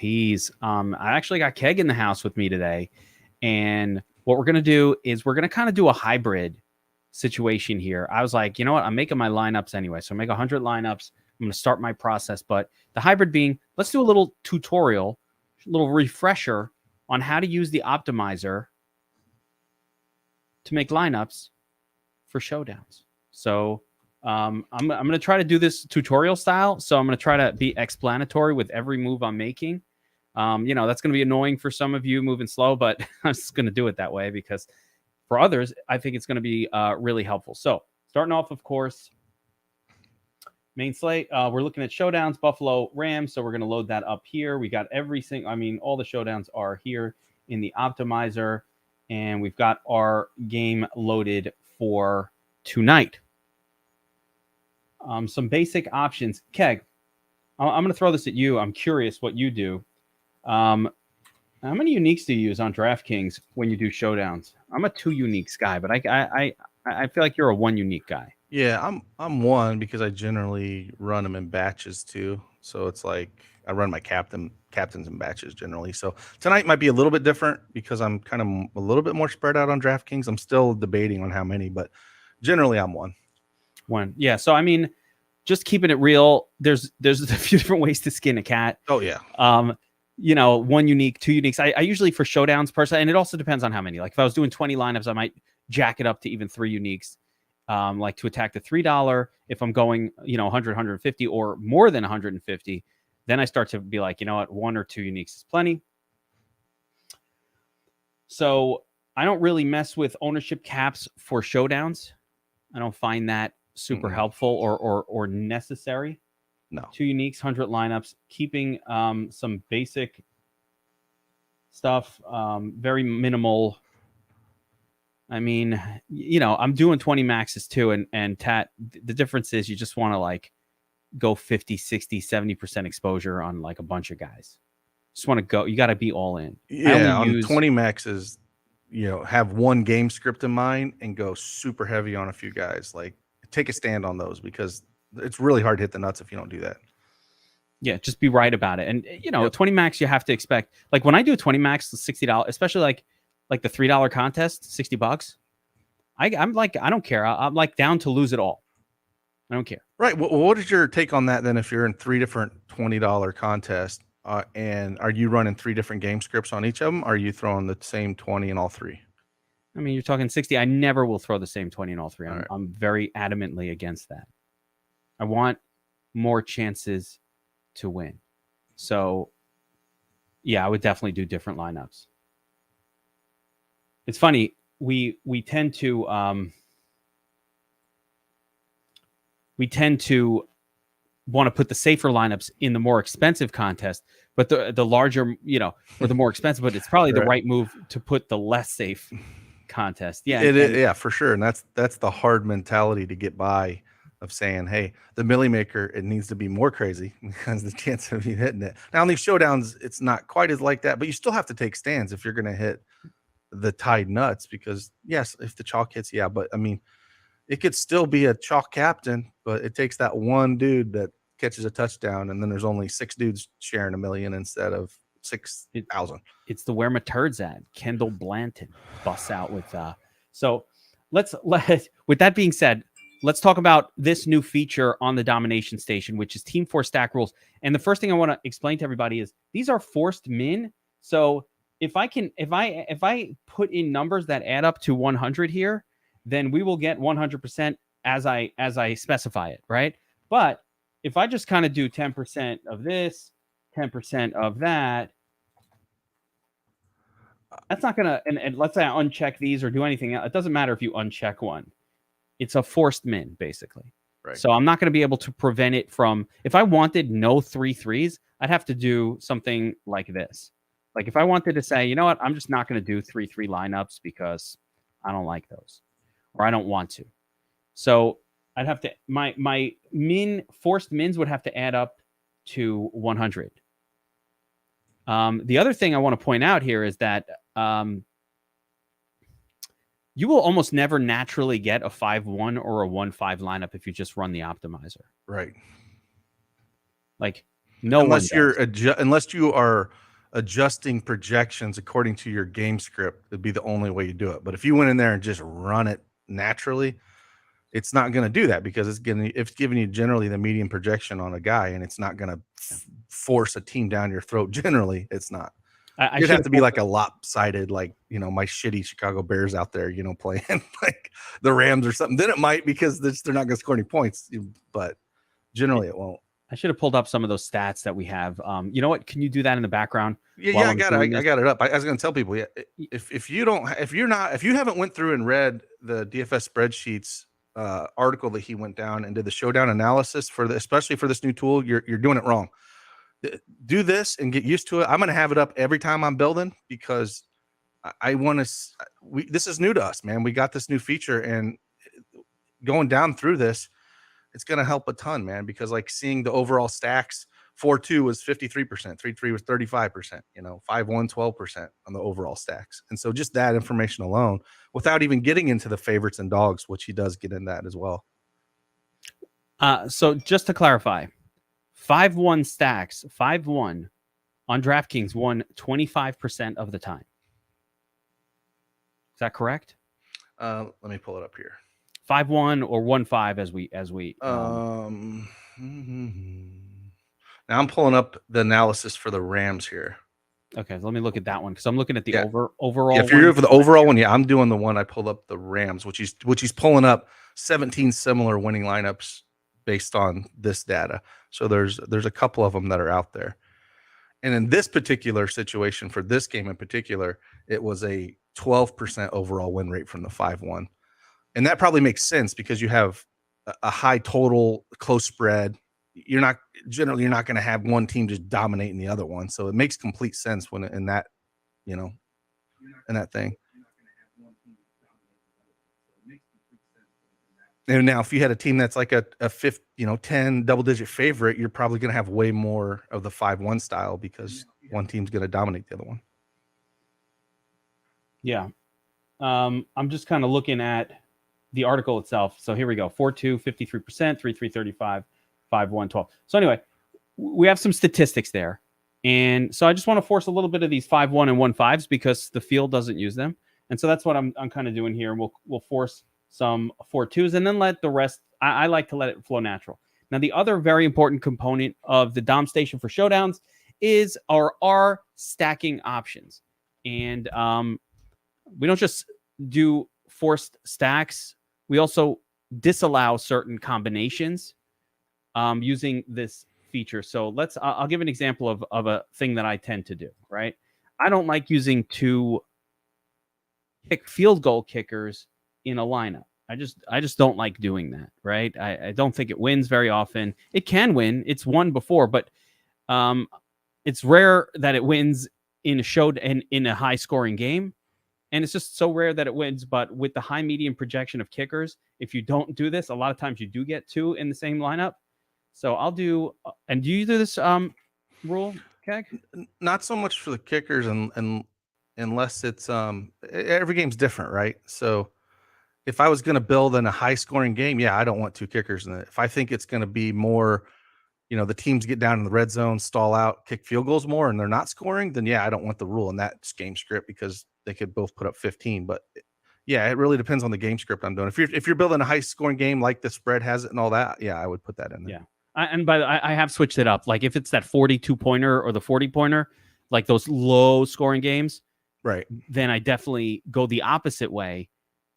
Peas. I actually got Keg in the house with me today, and what we're gonna do is we're gonna kind of do a hybrid situation here. I was like, you know what? I'm making my lineups anyway, so I make 100 lineups. I'm gonna start my process, but the hybrid being, let's do a little tutorial, a little refresher on how to use the optimizer to make lineups for showdowns. So I'm going to try to do this tutorial style. So I'm going to try to be explanatory with every move I'm making. That's going to be annoying for some of you moving slow, but I'm just going to do it that way because for others, I think it's going to be really helpful. So starting off, of course, main slate, we're looking at showdowns, Buffalo Rams. So we're going to load that up here. We got all the showdowns are here in the optimizer, and we've got our game loaded for tonight. Some basic options. Keg, I'm going to throw this at you. I'm curious what you do. How many uniques do you use on DraftKings when you do showdowns? I'm a 2 uniques guy, but I feel like you're a 1 unique guy. Yeah, I'm 1 because I generally run them in batches too. So it's like I run my captains in batches generally. So tonight might be a little bit different because I'm kind of a little bit more spread out on DraftKings. I'm still debating on how many, but generally I'm 1. 1. Yeah. So I mean, just keeping it real, there's a few different ways to skin a cat. Oh yeah. 1 unique, 2 uniques. I usually for showdowns personally, and it also depends on how many. Like if I was doing 20 lineups, I might jack it up to even 3 uniques. Like to attack the $3. If I'm going, 100, 150 or more than 150, then I start to be like, you know what, 1 or 2 uniques is plenty. So I don't really mess with ownership caps for showdowns. I don't find that super helpful or necessary. No. 2 uniques, 100 lineups, keeping some basic stuff, very minimal. I mean, I'm doing 20 maxes too. And Tat, the difference is you just want to like go 50, 60, 70% exposure on like a bunch of guys. Just want to go. You got to be all in. Yeah, on 20 maxes, have 1 game script in mind and go super heavy on a few guys. Like take a stand on those because it's really hard to hit the nuts if you don't do that. Yeah, just be right about it. And, 20 max, you have to expect. Like when I do a 20 max, $60, especially like the $3 contest, $60. I'm like, I don't care. I'm like down to lose it all. I don't care. Right. Well, what is your take on that then? If you're in 3 different $20 contests, and are you running 3 different game scripts on each of them? Or are you throwing the same 20 in all 3? I mean, you're talking 60. I never will throw the same 20 in all 3. Right. I'm very adamantly against that. I want more chances to win. So, yeah, I would definitely do different lineups. It's funny, we tend to want to put the safer lineups in the more expensive contest, but the larger, or the more expensive, but it's probably the right move to put the less safe contest. Yeah, yeah, for sure. And that's the hard mentality to get by, of saying, hey, the milli maker, it needs to be more crazy because the chance of you hitting it. Now on these showdowns, it's not quite as like that, but you still have to take stands if you're going to hit the tied nuts, because yes, if the chalk hits, yeah, but I mean, it could still be a chalk captain, but it takes that one dude that catches a touchdown, and then there's only 6 dudes sharing $1 million instead of 6,000. It's the where my turds at. Kendall Blanton busts out with so let's with that being said, let's talk about this new feature on the Domination Station, which is Team 4 stack rules. And the first thing I want to explain to everybody is these are forced min. So if I put in numbers that add up to 100 here, then we will get 100% as I specify it, right? But if I just kind of do 10% of this, 10% of that, that's not gonna. And let's say I uncheck these or do anything else. It doesn't matter if you uncheck one. It's a forced min, basically. Right. So I'm not going to be able to prevent it from. If I wanted no 3 3s, I'd have to do something like this. Like if I wanted to say, you know what, I'm just not going to do 3-3 lineups because I don't like those, or I don't want to. So I'd have to my forced mins would have to add up to 100. The other thing I want to point out here is that you will almost never naturally get a 5-1 or a 1-5 lineup if you just run the optimizer. Right. Like No one unless you are adjusting projections according to your game script, it'd be the only way you do it. But if you went in there and just run it naturally, it's not going to do that because it's giving you generally the median projection on a guy, and it's not going to force a team down your throat. Generally, it's not. It'd have to be like a lopsided, like, my shitty Chicago Bears out there, playing like the Rams or something. Then it might, because they're not going to score any points, but generally it won't. I should have pulled up some of those stats that we have. You know what? Can you do that in the background? Yeah, I got it. I got it up. I was going to tell people, if you haven't went through and read the DFS spreadsheets article that he went down and did the showdown analysis especially for this new tool, you're doing it wrong. Do this and get used to it. I'm going to have it up every time I'm building because I want to. This is new to us, man. We got this new feature, and going down through this, it's going to help a ton, man. Because like seeing the overall stacks, 4-2 was 53%, 3-3 was 35%, 5-1 12% on the overall stacks, and so just that information alone, without even getting into the favorites and dogs, which he does get in that as well. So just to clarify. 5-1 stacks, 5-1 on DraftKings won 25% of the time. Is that correct? Let me pull it up here. 5-1 or 1-5 as we. Now I'm pulling up the analysis for the Rams here. Okay, so let me look at that one because I'm looking at the overall. Yeah, if you're for the overall one, I'm doing the one I pulled up the Rams, which he's pulling up 17 similar winning lineups based on this data. So there's a couple of them that are out there. And in this particular situation, for this game in particular, it was a 12% overall win rate from the 5-1. And that probably makes sense because you have a high total, close spread. You're not going to have one team just dominating the other one. So it makes complete sense when in that, in that thing. And now, if you had a team that's like a 10 double-digit favorite, you're probably going to have way more of the 5-1 style because one team's going to dominate the other one. Yeah. I'm just kind of looking at the article itself. So here we go. 4-2, 53%, 3-3, 35, 5-1, 12. So anyway, we have some statistics there. And so I just want to force a little bit of these 5-1 and 1-5s because the field doesn't use them. And so that's what I'm kind of doing here. We'll force some 4-2s and then let the rest. I like to let it flow natural. Now, the other very important component of the Dom station for showdowns is our stacking options. And we don't just do forced stacks. We also disallow certain combinations using this feature. So I'll give an example of a thing that I tend to do, right? I don't like using two field goal kickers in a lineup. I just don't like doing that, right? I don't think it wins very often. It can win. It's won before, but it's rare that it wins in a high scoring game. And it's just so rare that it wins. But with the high median projection of kickers, if you don't do this, a lot of times you do get two in the same lineup. So I'll do. And do you do this rule, Keg? Not so much for the kickers, and unless it's every game's different, right? So if I was going to build in a high scoring game, I don't want two kickers in it. If I think it's going to be more, the teams get down in the red zone, stall out, kick field goals more, and they're not scoring, then I don't want the rule in that game script because they could both put up 15. But it really depends on the game script I'm doing. If you're building a high scoring game like the spread has it and all that, I would put that in there. Yeah. And by the way, I have switched it up. Like if it's that 42 pointer or the 40 pointer, like those low scoring games, right? Then I definitely go the opposite way.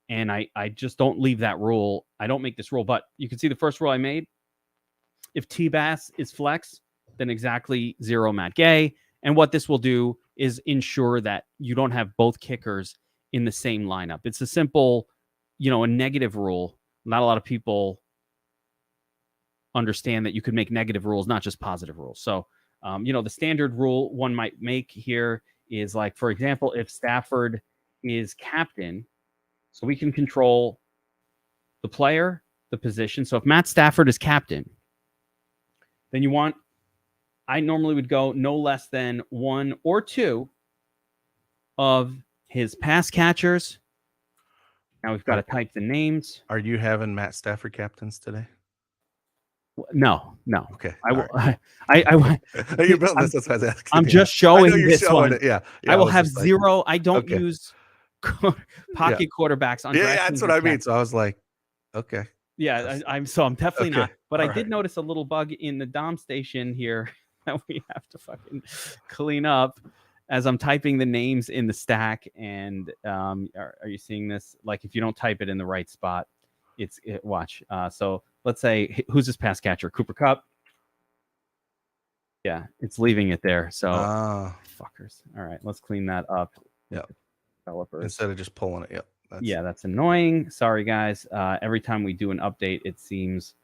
And I just don't leave that rule. I don't make this rule, but you can see the first rule I made. If T-Bass is flex, then exactly 0 Matt Gay. And what this will do is ensure that you don't have both kickers in the same lineup. It's a simple, a negative rule. Not a lot of people understand that you could make negative rules, not just positive rules. So, the standard rule one might make here is like, for example, if Stafford is captain, so we can control the player, the position. So if Matt Stafford is captain, then I normally would go no less than 1 or 2 of his pass catchers. Now we've got to type the names. Are you having Matt Stafford captains today? No. Okay. I will. All I You're building this. That's why I was asking. I'm Yeah. just I know showing you're this showing one. it. Yeah. I will was have just like, zero. I don't okay. use Yeah. pocket quarterbacks on Yeah. That's DraftKings what or I mean. Cap. So I was like, okay. Yeah, I'm definitely Okay. not. But I All did right. notice a little bug in the DOM station here that we have to fucking clean up as I'm typing the names in the stack. And are you seeing this? Like, if you don't type it in the right spot, watch. So let's say, who's this pass catcher? Cooper Kupp. Yeah, it's leaving it there. So fuckers. All right, let's clean that up. Yeah. Developers. Instead of just pulling it. Yep. That's annoying. Sorry, guys. Every time we do an update, it seems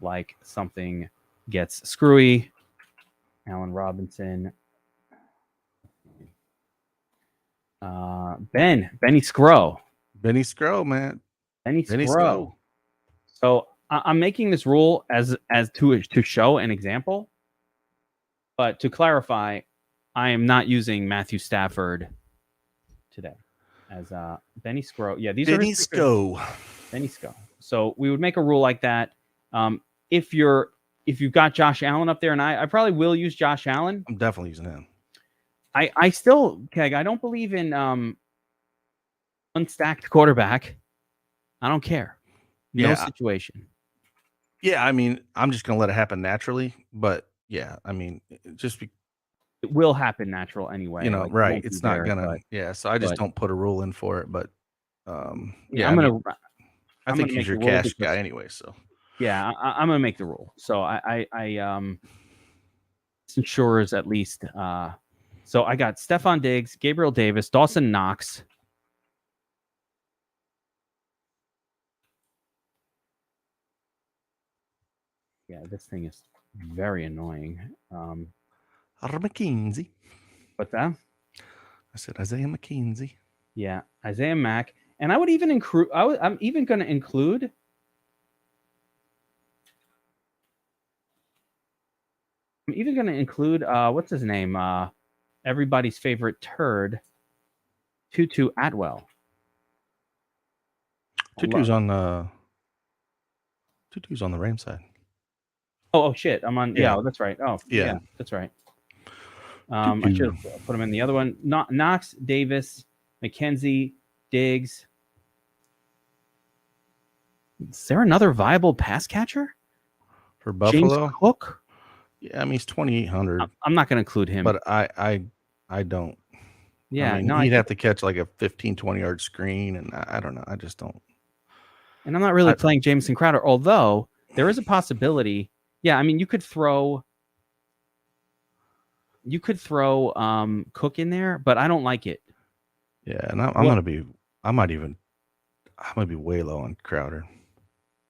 like something gets screwy. Allen Robinson. Benny Scrow. Benny Scrow, man. Benny Scrow. So I'm making this rule as to show an example, but to clarify, I am not using Matthew Stafford today as Benny Scrow. Yeah, these Benny are Scrow. Benny Scrow. So we would make a rule like that. If you've got Josh Allen up there, and I probably will use Josh Allen. I'm definitely using him. I still, Keg, I don't believe in unstacked quarterback. I don't care. No situation. Yeah, I mean, I'm just gonna let it happen naturally. But yeah, I mean, it will happen natural anyway. You know, like, right? It's not gonna. So I just don't put a rule in for it. But yeah, I think he's your cash guy anyway. So yeah, I'm gonna make the rule. So I ensures at least. So I got Stephon Diggs, Gabriel Davis, Dawson Knox. Yeah, this thing is very annoying. McKenzie. What's that? I said Isaiah McKenzie. Yeah, Isaiah Mack. And I would even include. I'm even going to include. I'm even going to include. What's his name? Everybody's favorite turd. Tutu Atwell. Tutu's on the Rams side. Oh shit! I'm on. Yeah, that's right. Oh yeah, that's right. I should have put him in the other one. Knox, Davis, McKenzie, Diggs. Is there another viable pass catcher for Buffalo? James Cook. Yeah, I mean he's 2,800. I'm not going to include him, but I don't. Yeah, I mean, he'd have to catch like a 15, 20-yard screen, and I don't know. I just don't. And I'm not really playing Jamison Crowder, although there is a possibility. Yeah, I mean, you could throw Cook in there, but I don't like it. Yeah, and I'm gonna be way low on Crowder.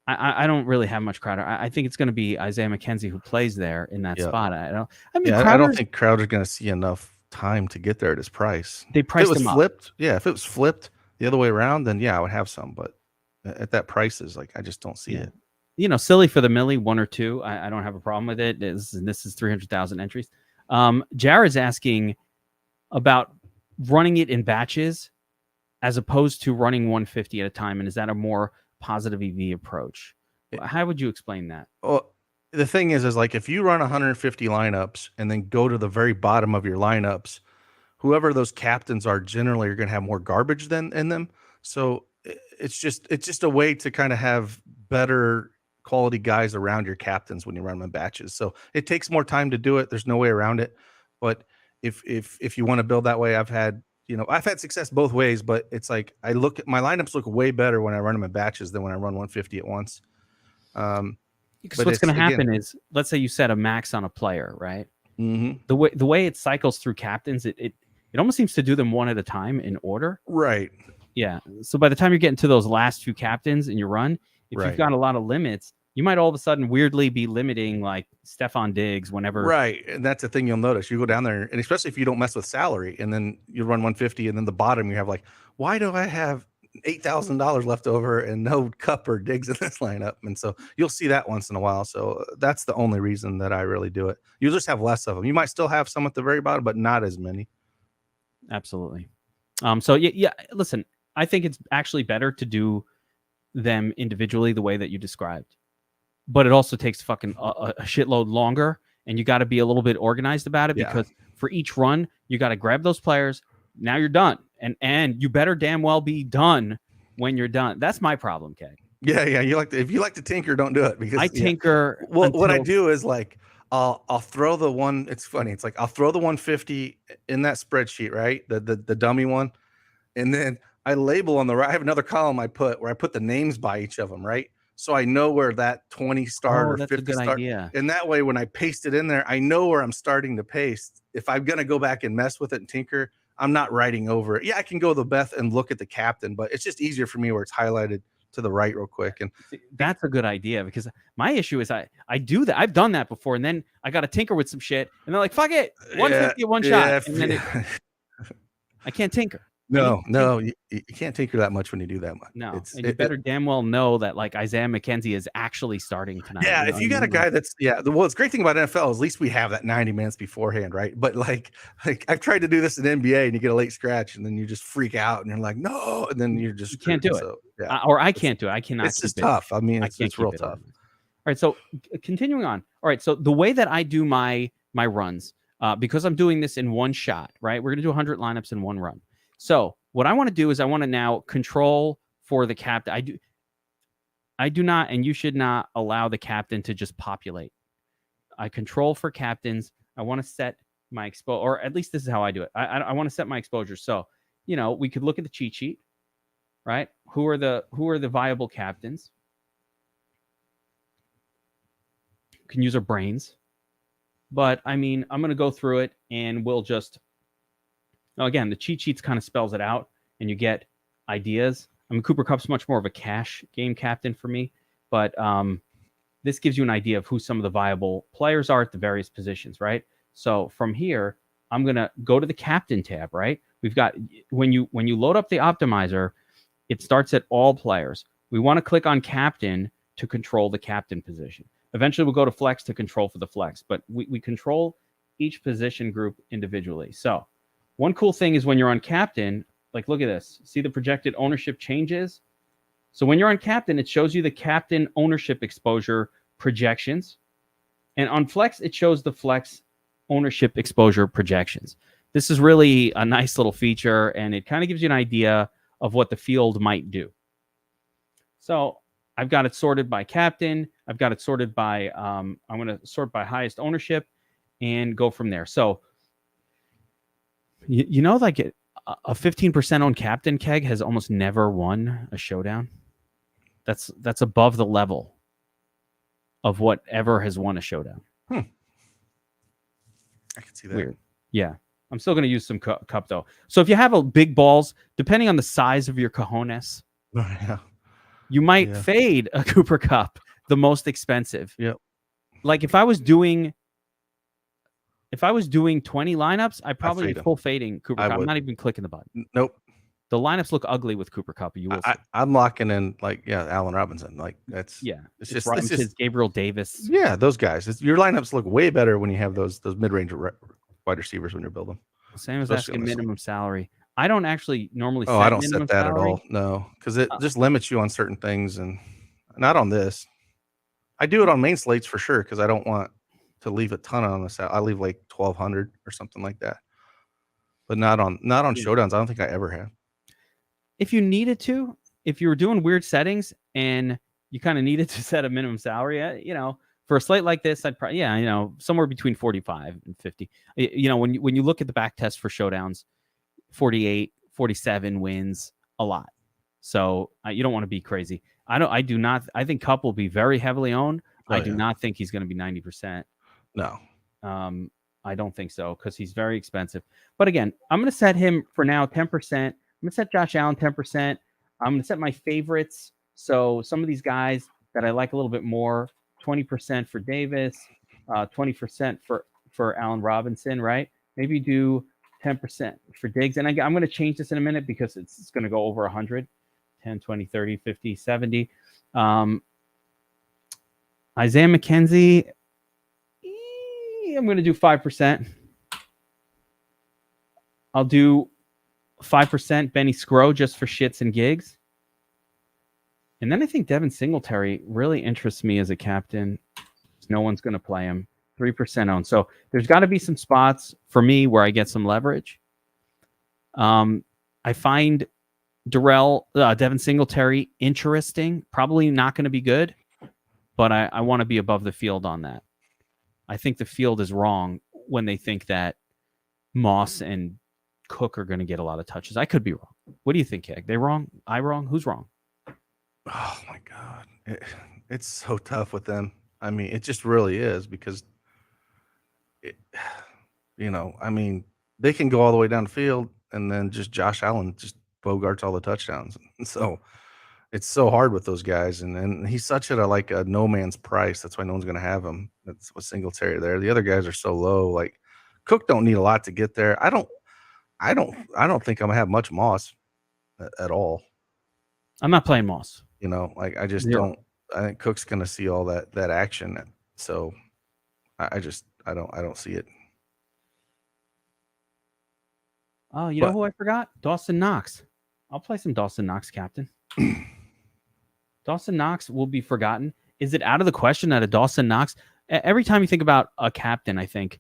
I don't really have much Crowder. I think it's going to be Isaiah McKenzie who plays there in that spot. I don't think Crowder's going to see enough time to get there at his price. They priced him flipped. Up. Yeah, if it was flipped the other way around, then yeah, I would have some. But at that price, is like I just don't see it. You know, silly for the milli, 1 or 2. I don't have a problem with it. This is 300,000 entries. Jared's asking about running it in batches as opposed to running 150 at a time, and is that a more positive EV approach? How would you explain that? Well, the thing is like if you run 150 lineups and then go to the very bottom of your lineups, whoever those captains are generally are going to have more garbage than in them. So it's just a way to kind of have better quality guys around your captains when you run them in batches. So it takes more time to do it. There's no way around it. But if you want to build that way, I've had success both ways, but it's like my lineups look way better when I run them in batches than when I run 150 at once. Because what's going to happen is, let's say you set a max on a player, right? Mm-hmm. The way it cycles through captains, it almost seems to do them one at a time in order. Right. Yeah. So by the time you're getting to those last few captains in your run, if you've got a lot of limits, you might all of a sudden weirdly be limiting like Stephon Diggs whenever. Right. And that's the thing you'll notice. You go down there, and especially if you don't mess with salary, and then you run 150, and then the bottom you have like, why do I have $8,000 left over and no Cup or Diggs in this lineup? And so you'll see that once in a while. So that's the only reason that I really do it. You just have less of them. You might still have some at the very bottom, but not as many. Absolutely. So yeah. Listen, I think it's actually better to do them individually the way that you described. but it also takes fucking a shitload longer, and you got to be a little bit organized about it because for each run, you got to grab those players. Now you're done, and you better damn well be done when you're done. That's my problem, Keg. Yeah. If you like to tinker, don't do it because I tinker. Well, what I do is like I'll throw the one. It's funny. It's like I'll throw the 150 in that spreadsheet, right? The dummy one, and then I label on the right. I have another column I put where I put the names by each of them, right? So I know where that 20 start or that's 50 a good start. idea. And that way, when I paste it in there, I know where I'm starting to paste. If I'm gonna go back and mess with it and tinker, I'm not writing over it. Yeah, I can go to the Beth and look at the captain, but it's just easier for me where it's highlighted to the right real quick. And that's a good idea because my issue is I do that. I've done that before, and then I got to tinker with some shit, and they're like, "Fuck it, 150 one shot," and then I can't tinker. No, you can't tinker that much when you do that much. No, and you better damn well know that like Isaiah McKenzie is actually starting tonight. Yeah, if you got a guy that's well, it's great thing about NFL is at least we have that 90 minutes beforehand, right? But like I've tried to do this in NBA and you get a late scratch and then you just freak out and you're like, no, and then you just can't do it. So, yeah. Or I can't do it. I cannot. It's just tough. I mean, it's real tough. All right, so continuing on. All right, so the way that I do my runs, because I'm doing this in one shot, right? We're gonna do 100 lineups in one run. So what I want to do is I want to now control for the captain. I do not, and you should not allow the captain to just populate. I control for captains. I want to set my exposure, or at least this is how I do it. I want to set my exposure. So, we could look at the cheat sheet, right? Who are the viable captains? You can use our brains, but I mean, I'm going to go through it and we'll just. Now, again, the cheat sheets kind of spells it out, and you get ideas. I mean, Cooper Kupp's much more of a cash game captain for me, but this gives you an idea of who some of the viable players are at the various positions, right? So from here, I'm gonna go to the captain tab, right? We've got when you load up the optimizer, it starts at all players. We want to click on captain to control the captain position. Eventually, we'll go to flex to control for the flex, but we control each position group individually. So one cool thing is when you're on captain, like look at this. See the projected ownership changes? So when you're on captain, it shows you the captain ownership exposure projections. And on flex, it shows the flex ownership exposure projections. This is really a nice little feature, and it kind of gives you an idea of what the field might do. So I've got it sorted by captain. I've got it sorted by, I'm going to sort by highest ownership and go from there. So like a 15% owned captain, Keg, has almost never won a showdown. That's above the level of whatever has won a showdown. I can see that. Weird. Yeah. I'm still going to use some cup, though. So if you have a big balls, depending on the size of your cojones, you might fade a Cooper Kupp, the most expensive. Yep. Like if I was doing 20 lineups, I probably would full fading Cooper Kupp. I'm not even clicking the button. Nope. The lineups look ugly with Cooper Kupp. You will. I'm locking in Allen Robinson. Like that's It's just Gabriel Davis. Yeah, those guys. Your lineups look way better when you have those mid-range wide receivers when you're building. Same as asking minimum salary. I don't actually normally. I don't set that at all. No, because it just limits you on certain things, and not on this. I do it on main slates for sure because I don't want to leave a ton on the side. I leave like 1,200 or something like that, but not on showdowns. I don't think I ever have. If you needed to, if you were doing weird settings and you kind of needed to set a minimum salary, for a slate like this, I'd probably, somewhere between 45 and 50. When you look at the back test for showdowns, 48, 47 wins a lot. So you don't want to be crazy. I think Kupp will be very heavily owned. I do not think he's going to be 90%. No. I don't think so because he's very expensive. But again, I'm going to set him for now 10%. I'm going to set Josh Allen 10%. I'm going to set my favorites. So some of these guys that I like a little bit more, 20% for Davis, 20% for Allen Robinson, right? Maybe do 10% for Diggs. And I'm going to change this in a minute because it's going to go over 100, 10, 20, 30, 50, 70. Isaiah McKenzie, I'm going to do 5%. I'll do 5% Benny Scrow just for shits and gigs. And then I think Devin Singletary really interests me as a captain. No one's going to play him. 3% owned. So there's got to be some spots for me where I get some leverage. I find Devin Singletary interesting. Probably not going to be good, but I want to be above the field on that. I think the field is wrong when they think that Moss and Cook are going to get a lot of touches. I could be wrong. What do you think, Keg? They wrong? I wrong? Who's wrong? Oh my God. It's so tough with them. I mean, it just really is because, I mean, they can go all the way down the field and then just Josh Allen just bogarts all the touchdowns. And so it's so hard with those guys. And he's such a no man's price. That's why no one's going to have him. That's with Singletary there. The other guys are so low. Like Cook don't need a lot to get there. I don't think I'm gonna have much Moss at all. I'm not playing Moss. I just don't. I think Cook's gonna see all that action, so I don't see it. Oh, know who I forgot? Dawson Knox. I'll play some Dawson Knox, captain. Dawson Knox will be forgotten. Is it out of the question that a Dawson Knox? Every time you think about a captain, I think,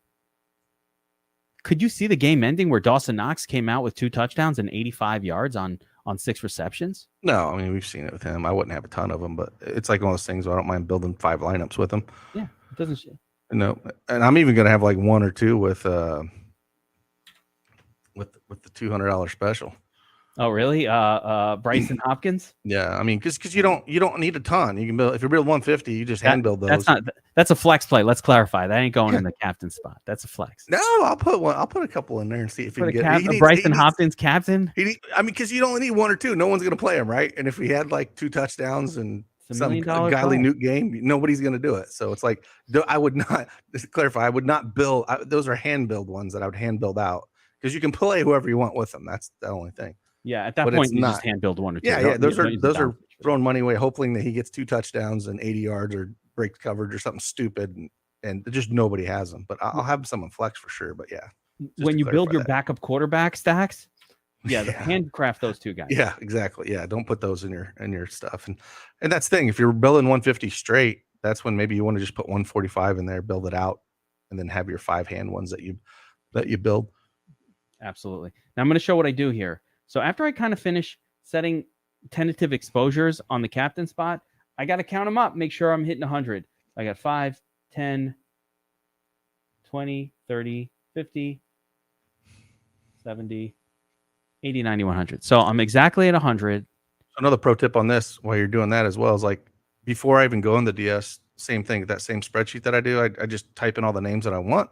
could you see the game ending where Dawson Knox came out with 2 touchdowns and 85 yards on 6 receptions? No, I mean, we've seen it with him. I wouldn't have a ton of them, but it's like one of those things where I don't mind building 5 lineups with him. Yeah, it doesn't. No, and I'm even gonna have like 1 or 2 with the $200 special. Oh, really? Bryson Hopkins? Yeah, I mean, because you don't need a ton. You can build if you build 150, you just hand build those. That's a flex play. Let's clarify. That ain't going in the captain spot. That's a flex. No, I'll put a couple in there and see if he can get Bryson Hopkins captain. I mean, because you only need 1 or 2. No one's gonna play him, right? And if he had like 2 touchdowns and some Guiley Newt game, nobody's gonna do it. So it's like I would not just to clarify. I would not build. Those are hand build ones that I would hand build out because you can play whoever you want with them. That's the only thing. Yeah, at that point, you just hand build 1 or 2. Yeah, those are throwing money away, hoping that he gets 2 touchdowns and 80 yards or breaks coverage or something stupid, and just nobody has them. But I'll have some in flex for sure. But yeah, when you build your backup quarterback stacks, handcraft those 2 guys. Yeah, exactly. Yeah, don't put those in your stuff. And that's the thing. If you're building 150 straight, that's when maybe you want to just put 145 in there, build it out, and then have your 5 hand ones that you build. Absolutely. Now I'm going to show what I do here. So after I kind of finish setting tentative exposures on the captain spot, I got to count them up, make sure I'm hitting 100. I got 5, 10, 20, 30, 50, 70, 80, 90, 100. So I'm exactly at 100. Another pro tip on this while you're doing that as well is like before I even go in the DS, same thing, that same spreadsheet that I do, I just type in all the names that I want,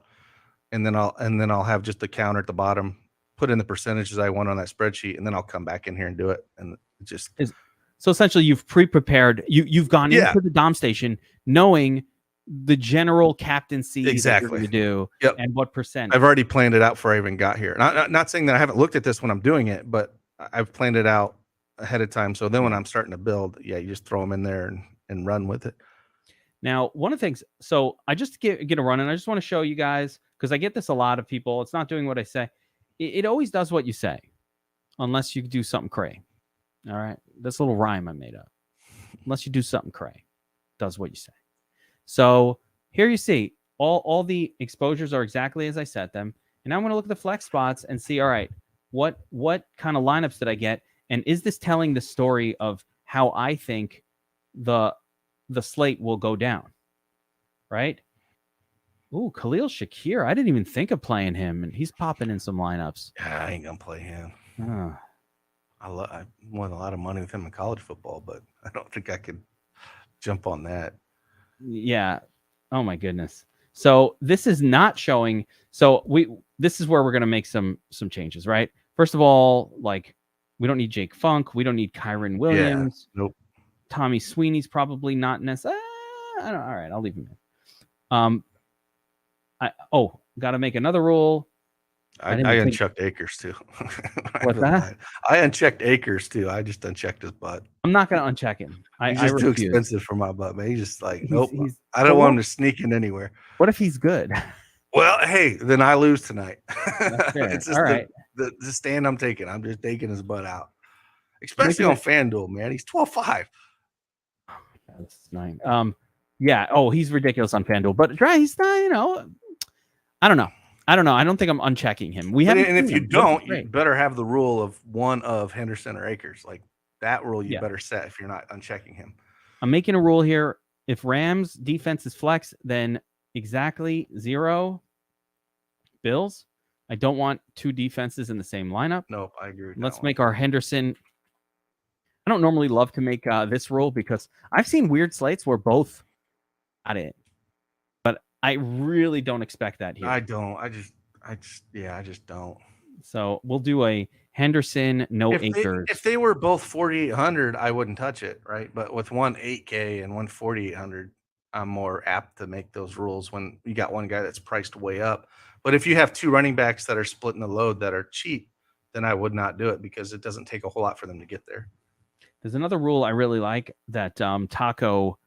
and then I'll have just the counter at the bottom, put in the percentages I want on that spreadsheet, and then I'll come back in here and do it. And it just so essentially you've pre-prepared. You've gone into the Dom station knowing the general captaincy that you're going to do and what percent. I've already planned it out before I even got here. Not saying that I haven't looked at this when I'm doing it, but I've planned it out ahead of time. So then when I'm starting to build, you just throw them in there and run with it. Now, one of the things, so I just get a run, and I just want to show you guys, because I get this a lot of people. It's not doing what I say. It always does what you say, unless you do something cray. All right? This little rhyme I made up. Unless you do something cray, does what you say. So here you see, all the exposures are exactly as I set them. And now I'm going to look at the flex spots and see, all right, what kind of lineups did I get? And is this telling the story of how I think the slate will go down? Right? Ooh, Khalil Shakir. I didn't even think of playing him, and he's popping in some lineups. Yeah, I ain't gonna play him. I won a lot of money with him in college football, but I don't think I could jump on that. Yeah. Oh my goodness. So this is not showing. So this is where we're gonna make some changes, right? First of all, like we don't need Jake Funk, we don't need Kyron Williams. Yeah, nope. Tommy Sweeney's probably not necessary. All right, I'll leave him in. Got to make another rule. I unchecked Akers too. What's that? I unchecked Akers too. I just unchecked his butt. I'm not going to uncheck him. He's just too expensive for my butt, man. He's just like, nope. I don't want him to sneak in anywhere. What if he's good? Well, hey, then I lose tonight. It's just all right. The stand I'm taking. I'm just taking his butt out. Especially on FanDuel, man. He's 12-5. This is 9. Yeah. Oh, he's ridiculous on FanDuel, but he's not. I don't know. I don't think I'm unchecking him. And if you don't, you better have the rule of one of Henderson or Akers. Like that rule, you better set if you're not unchecking him. I'm making a rule here. If Rams defense is flex, then exactly 0 Bills. I don't want 2 defenses in the same lineup. Nope, I agree. Let's make our Henderson. I don't normally love to make this rule because I've seen weird slates where both got it, but I really don't expect that here. I don't. I just don't. So we'll do a Henderson, no Akers. If they were both 4,800, I wouldn't touch it, right? But with one 8K and one 4,800, I'm more apt to make those rules when you got one guy that's priced way up. But if you have 2 running backs that are splitting the load that are cheap, then I would not do it because it doesn't take a whole lot for them to get there. There's another rule I really like that Taco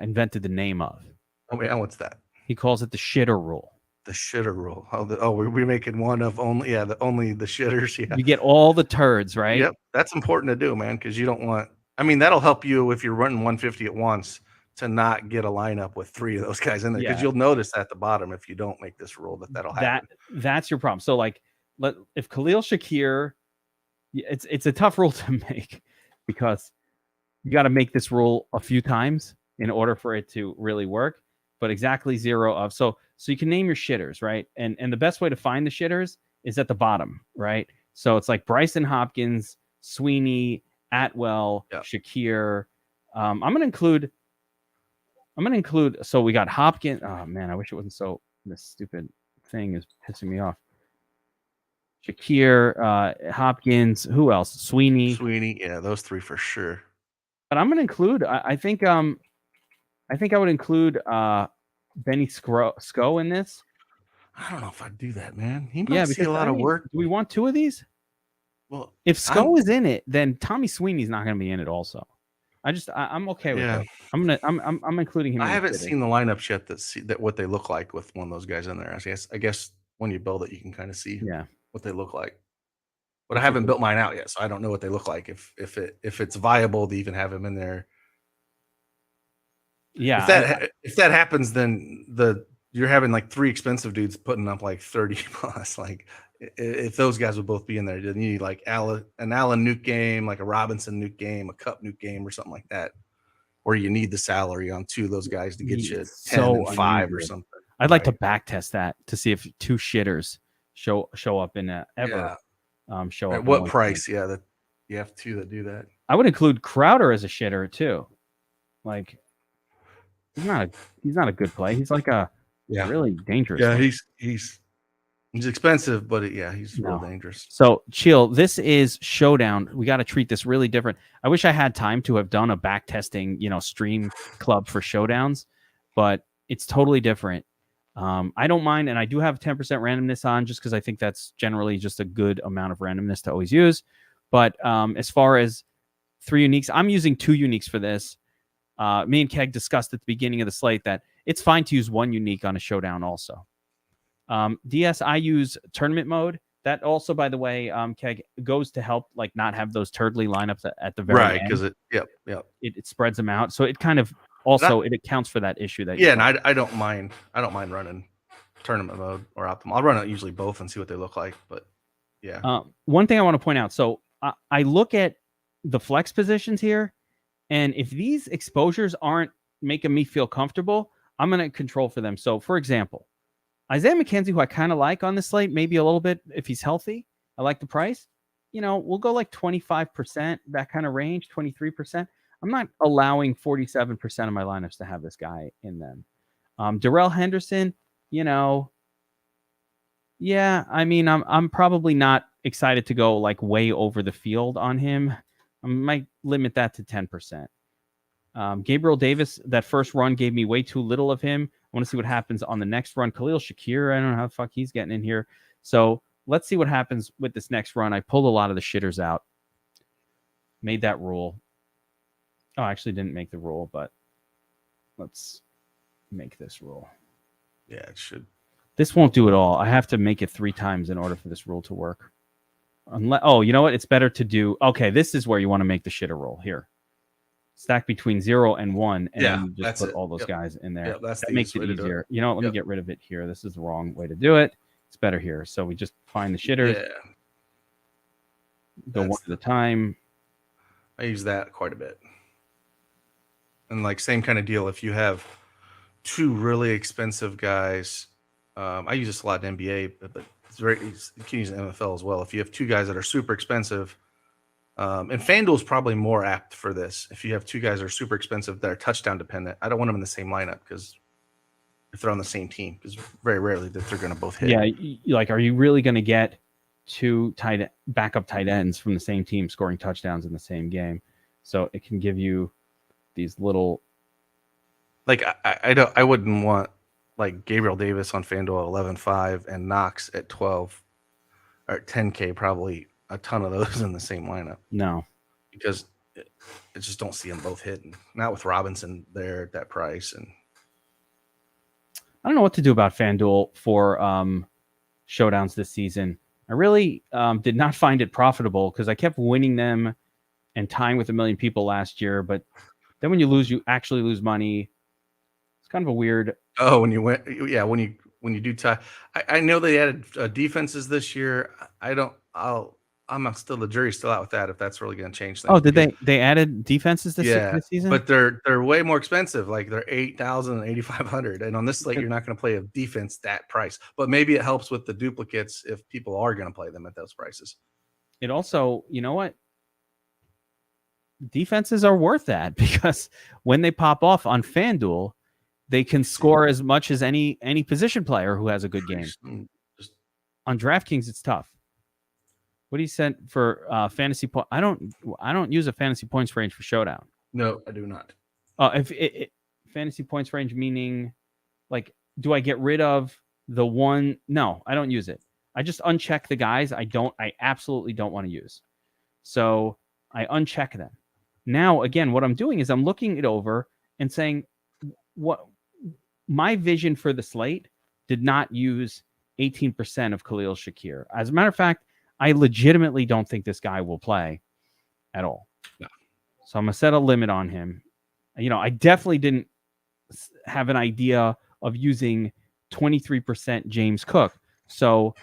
invented the name of. Oh, yeah, what's that? He calls it the shitter rule. The shitter rule. We're making one of only the shitters. Yeah, you get all the turds, right? Yep, that's important to do, man, because you don't want. I mean, that'll help you if you're running 150 at once to not get a lineup with 3 of those guys in there, because you'll notice at the bottom if you don't make this rule that'll happen. That's your problem. So like, if Khalil Shakir, it's a tough rule to make because you got to make this rule a few times in order for it to really work. But exactly 0 of so you can name your shitters, right? And the best way to find the shitters is at the bottom, right? So it's like Bryson Hopkins, Sweeney, Atwell, Shakir. I'm gonna include. So we got Hopkins. Oh man, I wish it wasn't so. This stupid thing is pissing me off. Shakir, Hopkins. Who else? Sweeney. Yeah, those 3 for sure. But I'm gonna include. I think I would include Benny Sko in this. I don't know if I'd do that, man. He might see a lot of work. Do we want 2 of these? Well, if Sko is in it, then Tommy Sweeney's not going to be in it. Also, I'm okay with it. I'm including him. I haven't seen the lineups yet that what they look like with one of those guys in there. I guess when you build it, you can kind of see what they look like. But I haven't built mine out yet, so I don't know what they look like. If it's viable to even have him in there. Yeah. If that happens, then you're having like 3 expensive dudes putting up like 30 plus. Like if those guys would both be in there, you need like an Allen nuke game, like a Robinson nuke game, a Cup nuke game, or something like that, where you need the salary on 2 of those guys to get you 10 and 5 or something. I'd like to back test that to see if 2 shitters show up in show up. At what price? Yeah, that you have 2 that do that. I would include Crowder as a shitter too. Like he's not a good play. He's like a really dangerous. Yeah, he's expensive, but he's real dangerous. So chill. This is Showdown. We got to treat this really different. I wish I had time to have done a back testing, stream club for Showdowns, but it's totally different. I don't mind, and I do have 10% randomness on just because I think that's generally just a good amount of randomness to always use. But as far as 3 uniques, I'm using 2 uniques for this. Me and Keg discussed at the beginning of the slate that it's fine to use 1 unique on a Showdown also. DS, I use tournament mode. That also, by the way, Keg, goes to help like not have those turdly lineups at the very end. Because it spreads them out. So it kind of also it accounts for that issue that and I don't mind running tournament mode or optimal. I'll run it usually both and see what they look like. But one thing I want to point out. So I look at the flex positions here. And if these exposures aren't making me feel comfortable, I'm going to control for them. So, for example, Isaiah McKenzie, who I kind of like on this slate, maybe a little bit if he's healthy. I like the price. We'll go like 25%, that kind of range, 23%. I'm not allowing 47% of my lineups to have this guy in them. Darrell Henderson, I'm probably not excited to go like way over the field on him. I might limit that to 10%. Gabriel Davis, that first run gave me way too little of him. I want to see what happens on the next run. Khalil Shakir, I don't know how the fuck he's getting in here. So let's see what happens with this next run. I pulled a lot of the shitters out. Made that rule. Oh, I actually didn't make the rule, but let's make this rule. Yeah, it should. This won't do it all. I have to make it 3 times in order for this rule to work. You know what? It's better to do. Okay, this is where you want to make the shitter roll here. stack between 0 and 1, and Yeah, then you just that's put it. all those Yep. guys in there. Yep, that's That the makes easiest it way to do it. easier. You know what? Let me Yep. get rid of it here. This is the wrong way to do it. It's better here. So we just find the shitters, Yeah, go one that's at a time. I use that quite a bit. And like same kind of deal. If you have two really expensive guys, I use this a lot in NBA, but you can use it in NFL as well. If you have two guys that are super expensive, and FanDuel is probably more apt for this. If you have two guys that are super expensive that are touchdown dependent, I don't want them in the same lineup because if they're on the same team, because very rarely that they're going to both hit. Yeah, like, are you really going to get two backup tight ends from the same team scoring touchdowns in the same game? So it can give you these little. Like I wouldn't want like Gabriel Davis on FanDuel 11.5 and Knox at 12 or 10K, probably a ton of those in the same lineup. No, because I just don't see them both hitting. Not with Robinson there at that price. And I don't know what to do about FanDuel for showdowns this season. I really did not find it profitable because I kept winning them and tying with a million people last year. But then when you lose, you actually lose money. It's kind of a weird. oh, when you went, yeah, when you do tie, I know they added defenses this year. I'm still, the jury's still out with that if that's really going to change things. Oh, did they added defenses this season? But they're way more expensive. Like they're 8,000 and 8,500, and on this slate you're not going to play a defense that price. But maybe it helps with the duplicates if people are going to play them at those prices. It also, you know what? Defenses are worth that because when they pop off on FanDuel, they can score as much as any position player who has a good game. On DraftKings, it's tough. What do you send for fantasy point? I don't use a fantasy points range for Showdown. No, I do not. If fantasy points range meaning, like, do I get rid of the one? No, I don't use it. I just uncheck the guys I absolutely don't want to use. So I uncheck them. Now, again, what I'm doing is I'm looking it over and saying, what my vision for the slate did not use 18% of Khalil Shakir. As a matter of fact, I legitimately don't think this guy will play at all. No. So I'm going to set a limit on him. You know, I definitely didn't have an idea of using 23% James Cook. So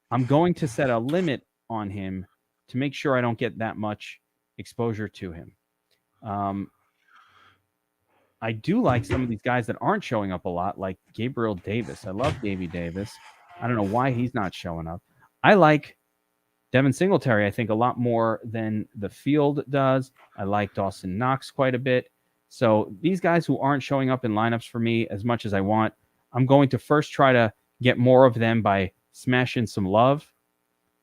I'm going to set a limit on him to make sure I don't get that much exposure to him. I do like some of these guys that aren't showing up a lot, like Gabriel Davis. I love Gaby Davis. I don't know why he's not showing up. I like Devin Singletary, I think, a lot more than the field does. I like Dawson Knox quite a bit. So these guys who aren't showing up in lineups for me as much as I want, I'm going to first try to get more of them by smashing some love.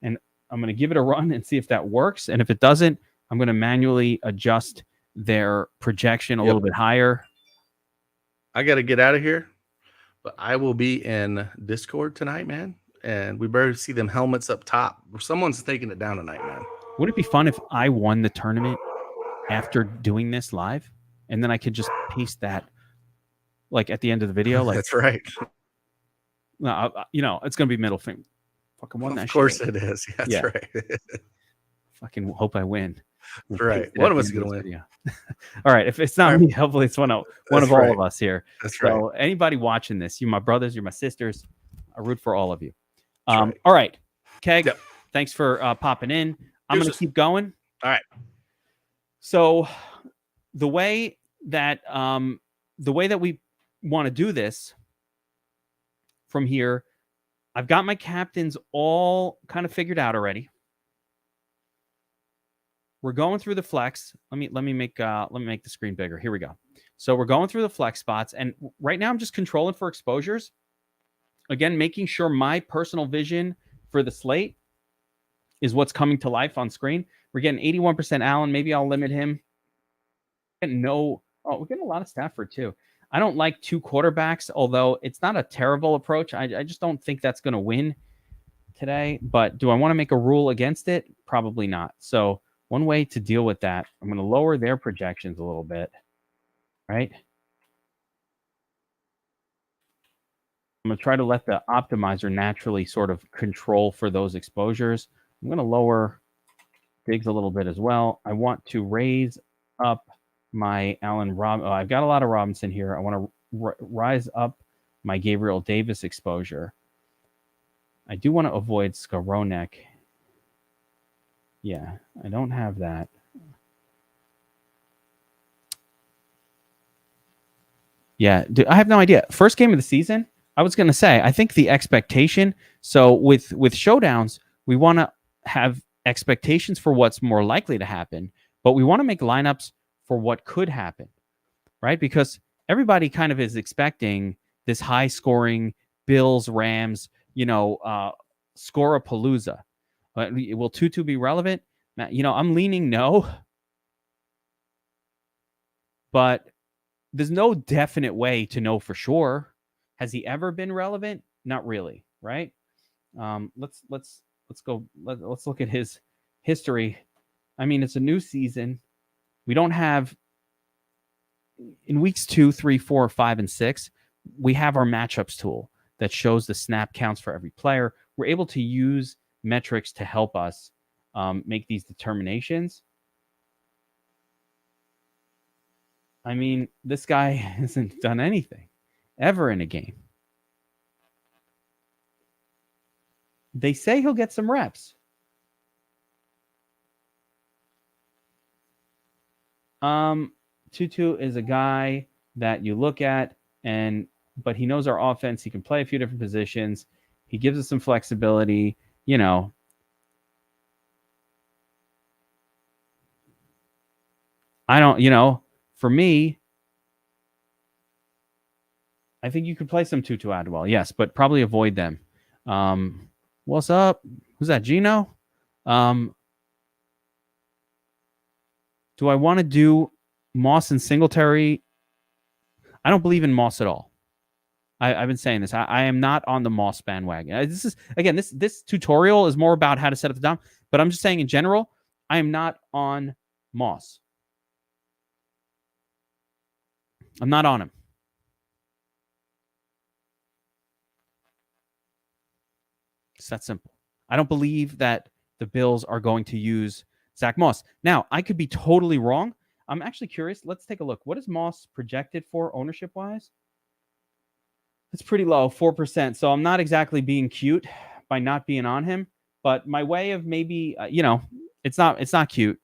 And I'm going to give it a run and see if that works. And if it doesn't, I'm going to manually adjust their projection a little bit higher. I got to get out of here, but I will be in Discord tonight, man. And we better see them helmets up top. Someone's taking it down tonight, man. Would it be fun if I won the tournament after doing this live? And then I could just paste that, like, at the end of the video. Like, that's right. You know, it's going to be middle finger. Fucking won that shit. Of course it is. That's right. Fucking hope I win. Right. One of us is going to win. All right. If it's not me, hopefully it's one of all of us here. That's so right. Anybody watching this, you're my brothers, you're my sisters. I root for all of you. All right. Keg, thanks for popping in. I'm going to keep going. All right. So the way that we want to do this from here, I've got my captains all kind of figured out already. We're going through the flex. Let me make the screen bigger. Here we go. So we're going through the flex spots, and right now I'm just controlling for exposures. Again, making sure my personal vision for the slate is what's coming to life on screen. We're getting 81% Allen. Maybe I'll limit him. We're getting a lot of Stafford too. I don't like two quarterbacks, although it's not a terrible approach. I just don't think that's going to win today. But do I want to make a rule against it? Probably not. So one way to deal with that, I'm going to lower their projections a little bit, right? I'm going to try to let the optimizer naturally sort of control for those exposures. I'm going to lower Diggs a little bit as well. I want to raise up my Allen Rob. I've got a lot of Robinson here. I want to rise up my Gabriel Davis exposure. I do want to avoid Skowronek. Yeah, I don't have that. Yeah, I have no idea. First game of the season, I was going to say, I think the expectation. So with showdowns, we want to have expectations for what's more likely to happen, but we want to make lineups for what could happen, right? Because everybody kind of is expecting this high scoring Bills, Rams, score-a-palooza. Will Tutu be relevant? I'm leaning no, but there's no definite way to know for sure. Has he ever been relevant? Not really, right? Let's go. Let's look at his history. I mean, it's a new season. We don't have in weeks 2, 3, 4, 5, and 6. We have our matchups tool that shows the snap counts for every player. We're able to use metrics to help us make these determinations. I mean, this guy hasn't done anything ever in a game. They say he'll get some reps. Tutu is a guy that you look at, but he knows our offense. He can play a few different positions. He gives us some flexibility. I don't, for me, I think you could play some Tutu Adwell, yes, but probably avoid them. What's up? Who's that, Gino? Do I want to do Moss and Singletary? I don't believe in Moss at all. I've been saying this. I am not on the Moss bandwagon. This is, again, this tutorial is more about how to set up the DOM, but I'm just saying in general, I am not on Moss. I'm not on him. It's that simple. I don't believe that the Bills are going to use Zach Moss. Now, I could be totally wrong. I'm actually curious. Let's take a look. What is Moss projected for ownership-wise? It's pretty low, 4%. So I'm not exactly being cute by not being on him. But my way of maybe, it's not cute.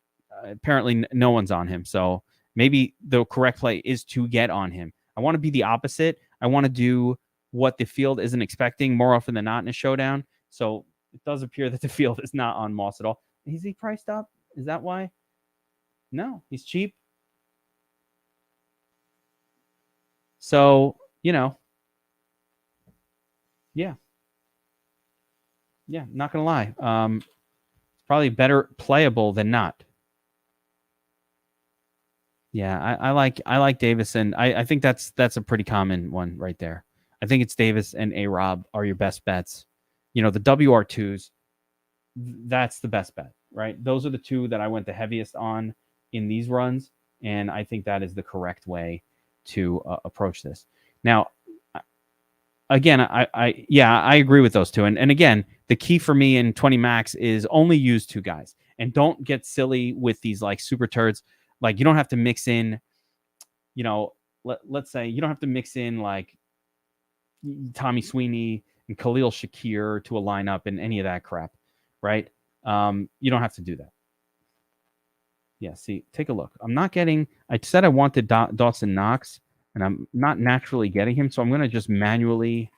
Apparently, no one's on him. So maybe the correct play is to get on him. I want to be the opposite. I want to do what the field isn't expecting more often than not in a showdown. So it does appear that the field is not on Moss at all. Is he priced up? Is that why? No, he's cheap. So, yeah. Yeah, not going to lie. It's probably better playable than not. Yeah, I like Davis, and I think that's a pretty common one right there. I think it's Davis and A-Rob are your best bets. The WR2s, that's the best bet, right? Those are the two that I went the heaviest on in these runs, and I think that is the correct way to approach this. Now, again, I agree with those two. And again, the key for me in 20 max is only use two guys, and don't get silly with these like super turds. Like, you don't have to mix in, let's say you don't have to mix in like Tommy Sweeney and Khalil Shakir to a lineup and any of that crap, right? You don't have to do that. Yeah, see, take a look. I said I wanted Dawson Knox, and I'm not naturally getting him, so I'm going to just manually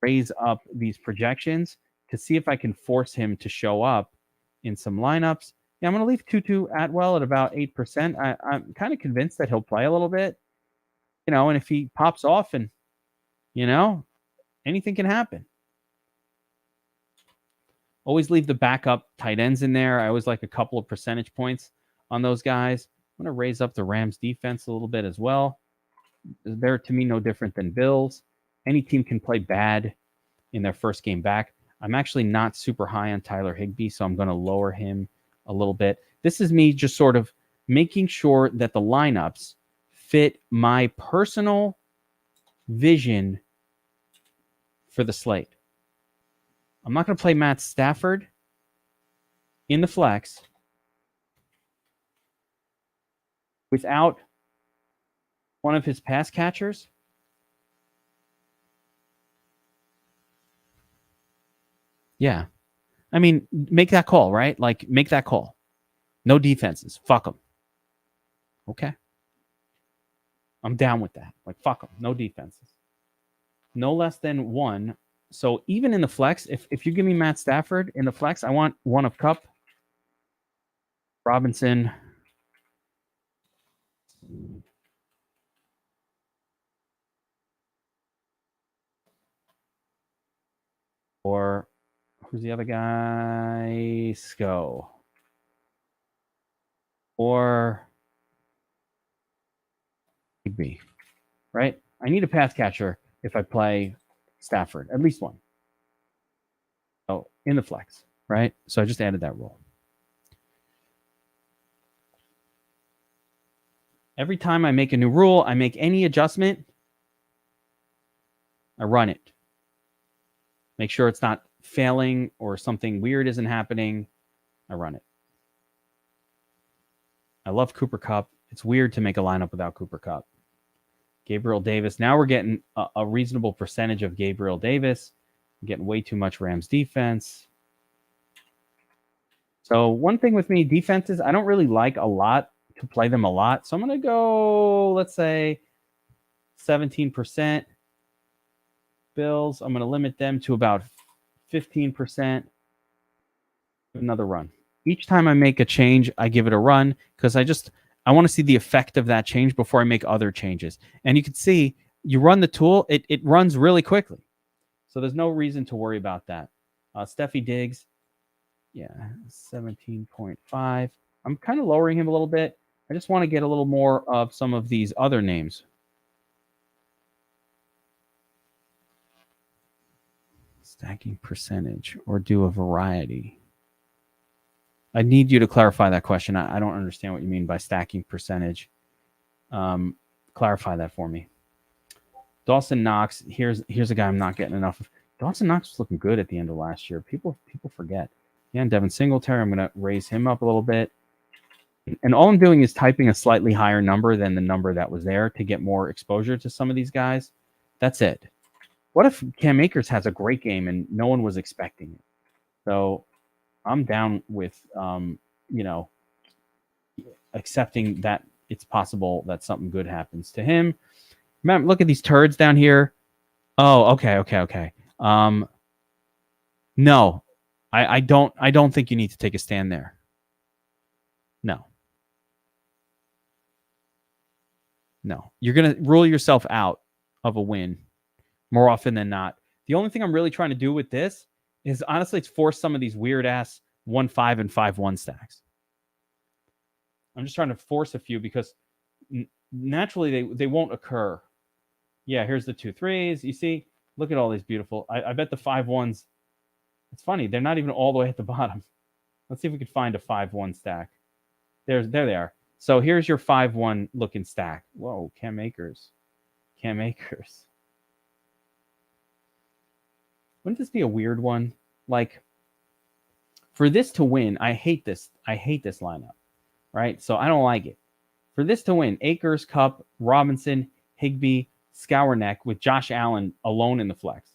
raise up these projections to see if I can force him to show up in some lineups. Yeah, I'm going to leave Tutu Atwell at about 8%. I'm kind of convinced that he'll play a little bit, and if he pops off and, anything can happen. Always leave the backup tight ends in there. I always like a couple of percentage points on those guys. I'm going to raise up the Rams defense a little bit as well. They're, to me, no different than Bills. Any team can play bad in their first game back. I'm actually not super high on Tyler Higbee, so I'm going to lower him a little bit. This is me just sort of making sure that the lineups fit my personal vision for the slate. I'm not going to play Matt Stafford in the flex. without one of his pass catchers. Yeah. I mean, make that call, right? Like, make that call. No defenses. Fuck them. Okay. I'm down with that. Like, fuck them. No defenses. No less than one. So even in the flex, if you give me Matt Stafford in the flex, I want one of Kupp, Robinson, or who's the other guy? Sko. Or Higby, right? I need a pass catcher if I play Stafford, at least one. So in the flex, right? So I just added that rule. Every time I make a new rule, I make any adjustment, I run it. Make sure it's not failing or something weird isn't happening. I run it. I love Cooper Kupp. It's weird to make a lineup without Cooper Kupp. Gabriel Davis. Now we're getting a reasonable percentage of Gabriel Davis. I'm getting way too much Rams defense. So one thing with me, defenses, I don't really like a lot to play them a lot. So I'm going to go, let's say, 17%. Bills, I'm going to limit them to about 15%. Another run. Each time I make a change, I give it a run because I want to see the effect of that change before I make other changes. And you can see, you run the tool, it runs really quickly. So there's no reason to worry about that. Steffi Diggs, yeah, 17.5. I'm kind of lowering him a little bit. I just want to get a little more of some of these other names. Stacking percentage or do a variety. I need you to clarify that question. I don't understand what you mean by stacking percentage. Clarify that for me. Dawson Knox. Here's a guy I'm not getting enough of. Dawson Knox was looking good at the end of last year. People forget. Yeah, and Devin Singletary, I'm going to raise him up a little bit. And all I'm doing is typing a slightly higher number than the number that was there to get more exposure to some of these guys. That's it. What if Cam Akers has a great game and no one was expecting it? So I'm down with, accepting that it's possible that something good happens to him. Remember, look at these turds down here. Oh, okay. No, I don't think you need to take a stand there. No. You're going to rule yourself out of a win more often than not. The only thing I'm really trying to do with this is honestly to force some of these weird ass 1-5 and 5-1 stacks. I'm just trying to force a few because naturally they won't occur. Yeah, here's the 2-3s. You see, look at all these beautiful. I bet the 5-1s. It's funny, they're not even all the way at the bottom. Let's see if we can find a 5-1 stack. There they are. So here's your 5-1 looking stack. Whoa, Cam Akers. Wouldn't this be a weird one? Like, for this to win, I hate this lineup, right? So I don't like it. For this to win, Akers, Kupp, Robinson, Higbee, Scourneck with Josh Allen alone in the flex.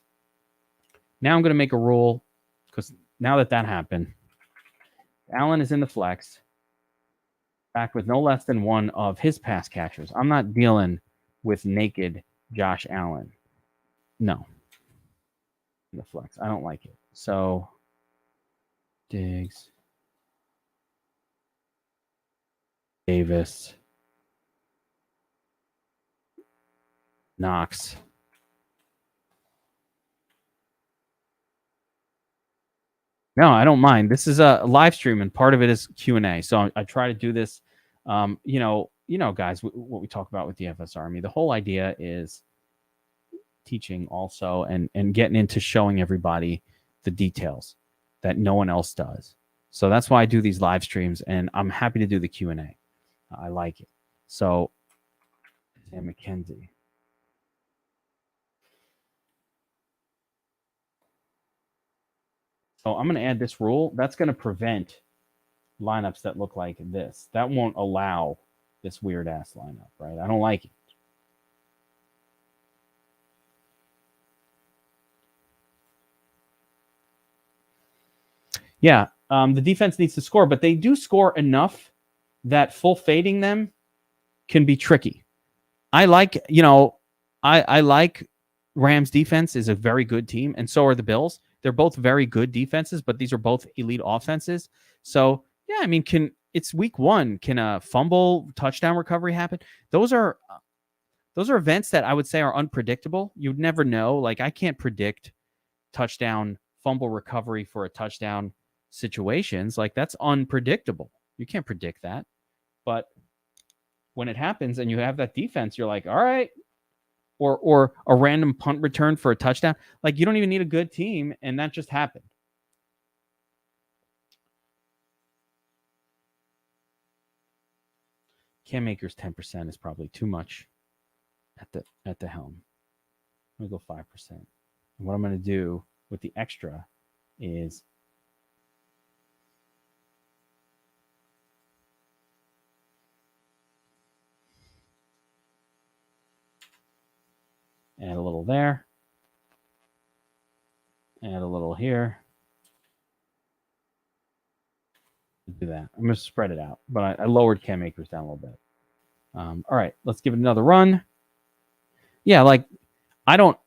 Now I'm going to make a rule because now that happened, Allen is in the flex, back with no less than one of his pass catchers. I'm not dealing with naked Josh Allen. No. In the flex. I don't like it. So, Diggs, Davis, Knox. No, I don't mind. This is a live stream, and part of it is Q&A. So I try to do this. Guys, what we talk about with the FS Army. The whole idea is teaching also and getting into showing everybody the details that no one else does. So that's why I do these live streams, and I'm happy to do the Q&A. I like it. So, Sam McKenzie. So I'm going to add this rule. That's going to prevent lineups that look like this. That won't allow this weird ass lineup, right? I don't like it. Yeah, the defense needs to score, but they do score enough that full fading them can be tricky. I like, I like Rams defense is a very good team, and so are the Bills. They're both very good defenses, but these are both elite offenses. So yeah, I mean, it's week 1? Can a fumble touchdown recovery happen? Those are events that I would say are unpredictable. You'd never know. Like, I can't predict touchdown fumble recovery for a touchdown situations. Like, that's unpredictable. You can't predict that. But when it happens and you have that defense, you're like, all right. Or a random punt return for a touchdown. Like, you don't even need a good team, and that just happened. Cam Akers 10% is probably too much at the helm. I'm gonna go 5%. And what I'm gonna do with the extra is add a little there, add a little here. Do that. I'm going to spread it out, but I lowered Cam Akers down a little bit. All right, let's give it another run. Yeah, like I don't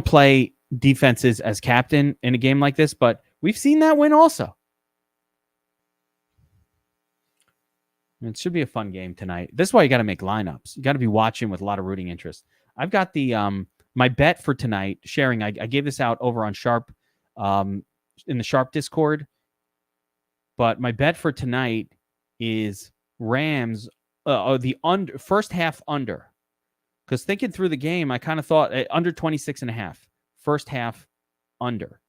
play defenses as captain in a game like this, but we've seen that win also. It should be a fun game tonight. This is why you got to make lineups. You got to be watching with a lot of rooting interest. I've got the my bet for tonight sharing. I gave this out over on Sharp in the Sharp Discord. But my bet for tonight is Rams, the first half under. Because thinking through the game, I kind of thought under 26.5. First half under.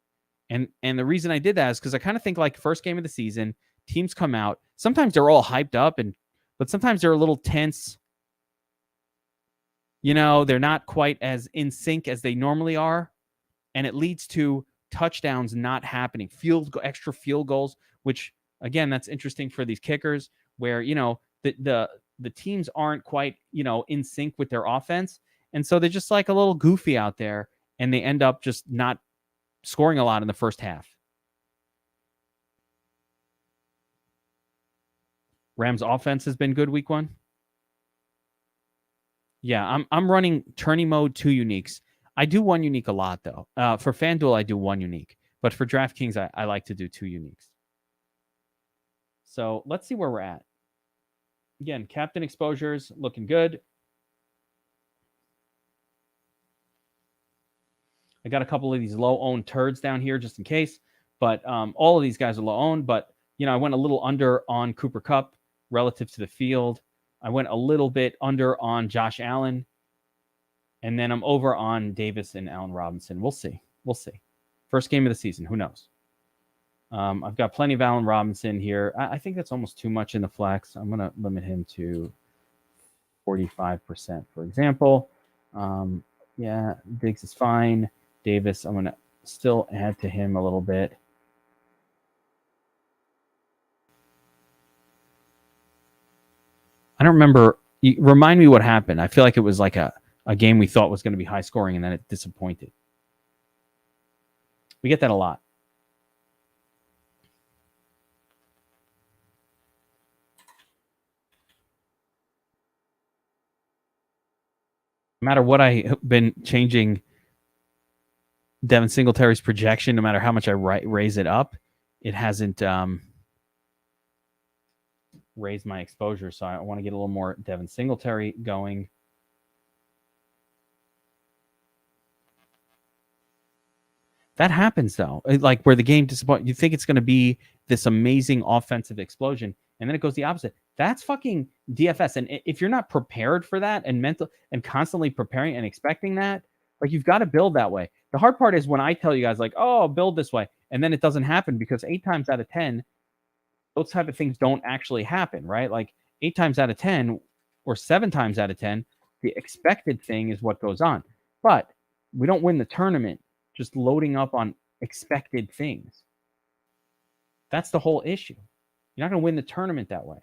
And the reason I did that is because I kind of think like first game of the season, teams come out. Sometimes they're all hyped up, but sometimes they're a little tense. They're not quite as in sync as they normally are. And it leads to touchdowns not happening. Extra field goals, which... Again, that's interesting for these kickers where, the teams aren't quite, in sync with their offense. And so they're just like a little goofy out there, and they end up just not scoring a lot in the first half. Rams offense has been good week 1. Yeah, I'm running tourney mode 2 uniques. I do 1 unique a lot, though. For FanDuel, I do 1 unique. But for DraftKings, I like to do 2 uniques. So let's see where we're at. Again, captain exposures looking good. I got a couple of these low-owned turds down here just in case. But all of these guys are low-owned. But, I went a little under on Cooper Kupp relative to the field. I went a little bit under on Josh Allen. And then I'm over on Davis and Allen Robinson. We'll see. First game of the season. Who knows? I've got plenty of Allen Robinson here. I think that's almost too much in the flex. I'm going to limit him to 45%, for example. Yeah, Diggs is fine. Davis, I'm going to still add to him a little bit. I don't remember. Remind me what happened. I feel like it was like a game we thought was going to be high scoring, and then it disappointed. We get that a lot. No matter what I've been changing Devin Singletary's projection, no matter how much I raise it up, it hasn't raised my exposure. So I want to get a little more Devin Singletary going. That happens, though. Like where the game disappoints, you think it's going to be this amazing offensive explosion, and then it goes the opposite. That's fucking DFS. And if you're not prepared for that and constantly preparing and expecting that, like you've got to build that way. The hard part is when I tell you guys like, oh, build this way, and then it doesn't happen because 8 times out of 10, those type of things don't actually happen, right? Like 8 times out of 10 or 7 times out of 10, the expected thing is what goes on. But we don't win the tournament just loading up on expected things. That's the whole issue. You're not going to win the tournament that way.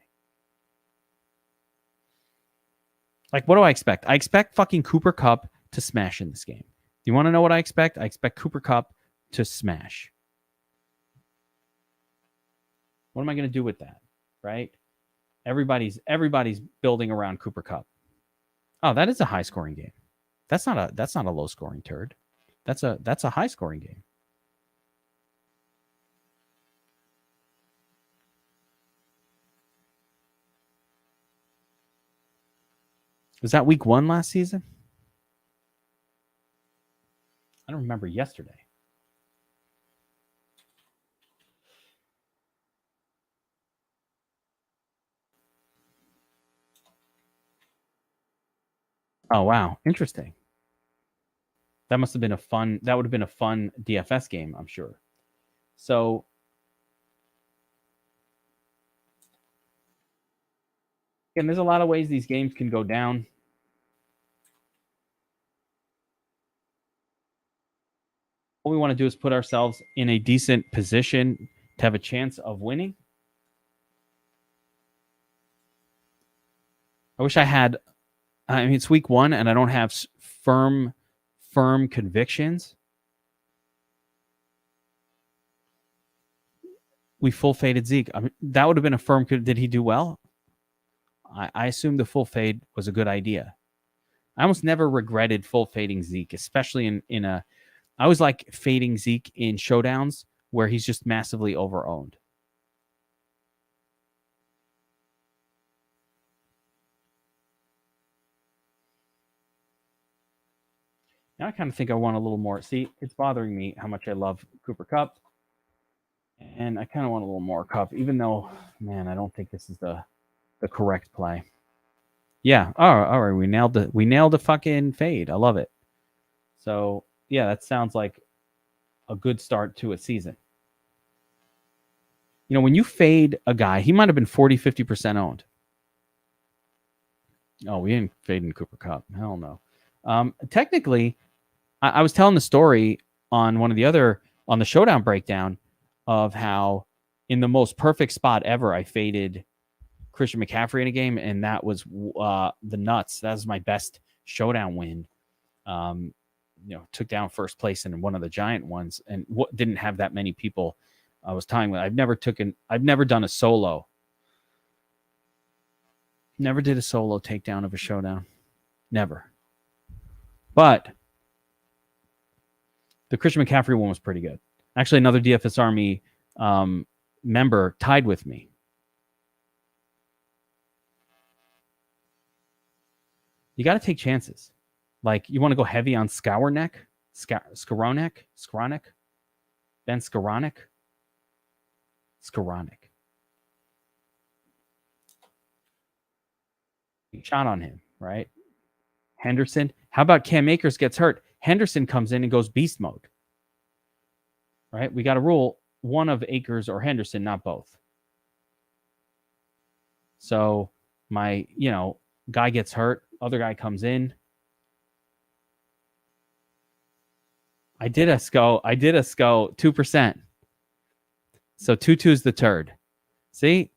Like, what do I expect? I expect fucking Cooper Kupp to smash in this game. Do you want to know what I expect? I expect Cooper Kupp to smash. What am I going to do with that? Right? Everybody's building around Cooper Kupp. Oh, that is a high scoring game. That's not a low scoring turd. That's a high scoring game. Was that week 1 last season? I don't remember yesterday. Oh wow, interesting. That must have been that would have been a fun DFS game, I'm sure. So again, there's a lot of ways these games can go down. What we want to do is put ourselves in a decent position to have a chance of winning. I wish I had. I mean, it's week 1, and I don't have firm convictions. We full faded Zeke. I mean, that would have been a firm. Did he do well? I assume the full fade was a good idea. I almost never regretted full fading Zeke, especially in a. I always like fading Zeke in showdowns where he's just massively overowned. Now I kind of think I want a little more. See, it's bothering me how much I love Cooper Kupp. And I kind of want a little more Kupp, even though, man, I don't think this is the correct play. Yeah. All right. We nailed the fucking fade. I love it. So yeah, that sounds like a good start to a season. You know, when you fade a guy, he might have been 40, 50% owned. Oh, we didn't fade in Cooper Kupp. Hell no. Technically, I was telling the story on one of the other, on the Showdown breakdown of how in the most perfect spot ever, I faded Christian McCaffrey in a game, and that was the nuts. That was my best Showdown win. Took down first place in one of the giant ones, and didn't have that many people I was tying with. I've never done a solo. Never did a solo takedown of a Showdown. Never. But the Christian McCaffrey one was pretty good. Actually, another DFS Army member tied with me. You got to take chances. Like, you want to go heavy on Skowronek, Ben Skowronek. Shot on him, right? Henderson. How about Cam Akers gets hurt? Henderson comes in and goes beast mode. Right? We got to rule one of Akers or Henderson, not both. So my, guy gets hurt, other guy comes in. I did a SCO 2%. So 2-2 is the turd. See?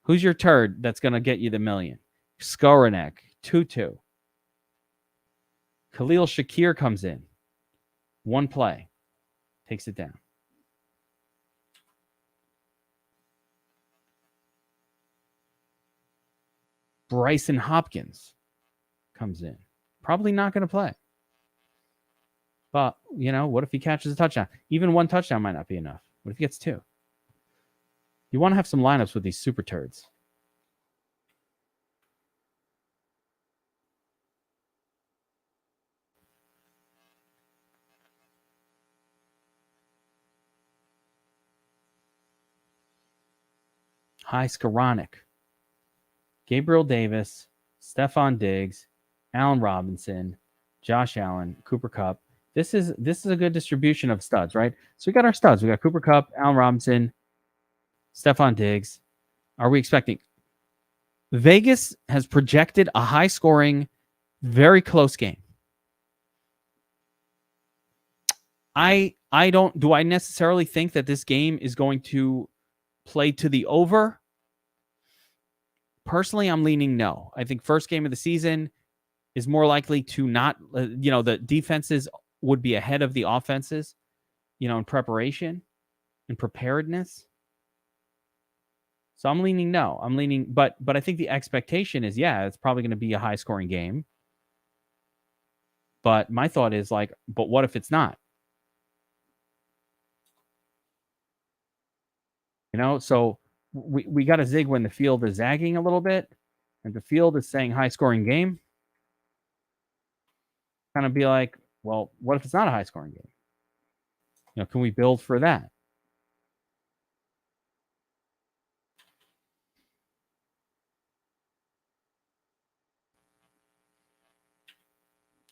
Who's your turd that's going to get you the million? Skowronek, 2-2. Khalil Shakir comes in. One play. Takes it down. Bryson Hopkins comes in. Probably not going to play. But, what if he catches a touchdown? Even one touchdown might not be enough. What if he gets 2? You want to have some lineups with these super turds. Hi, Skowronek. Gabriel Davis, Stephon Diggs, Allen Robinson, Josh Allen, Cooper Kupp. This is a good distribution of studs, right? So we got our studs. We got Cooper Kupp, Allen Robinson, Stephon Diggs. Are we expecting? Vegas has projected a high-scoring, very close game. I don't. Do I necessarily think that this game is going to play to the over? Personally, I'm leaning no. I think first game of the season, is more likely to not, the defenses would be ahead of the offenses, in preparation and preparedness. So I'm leaning no. But I think the expectation is, it's probably going to be a high scoring game. But my thought is like, but what if it's not? So we got to zig when the field is zagging a little bit, and the field is saying high scoring game. Kind of be like, well, what if it's not a high scoring game? Can we build for that?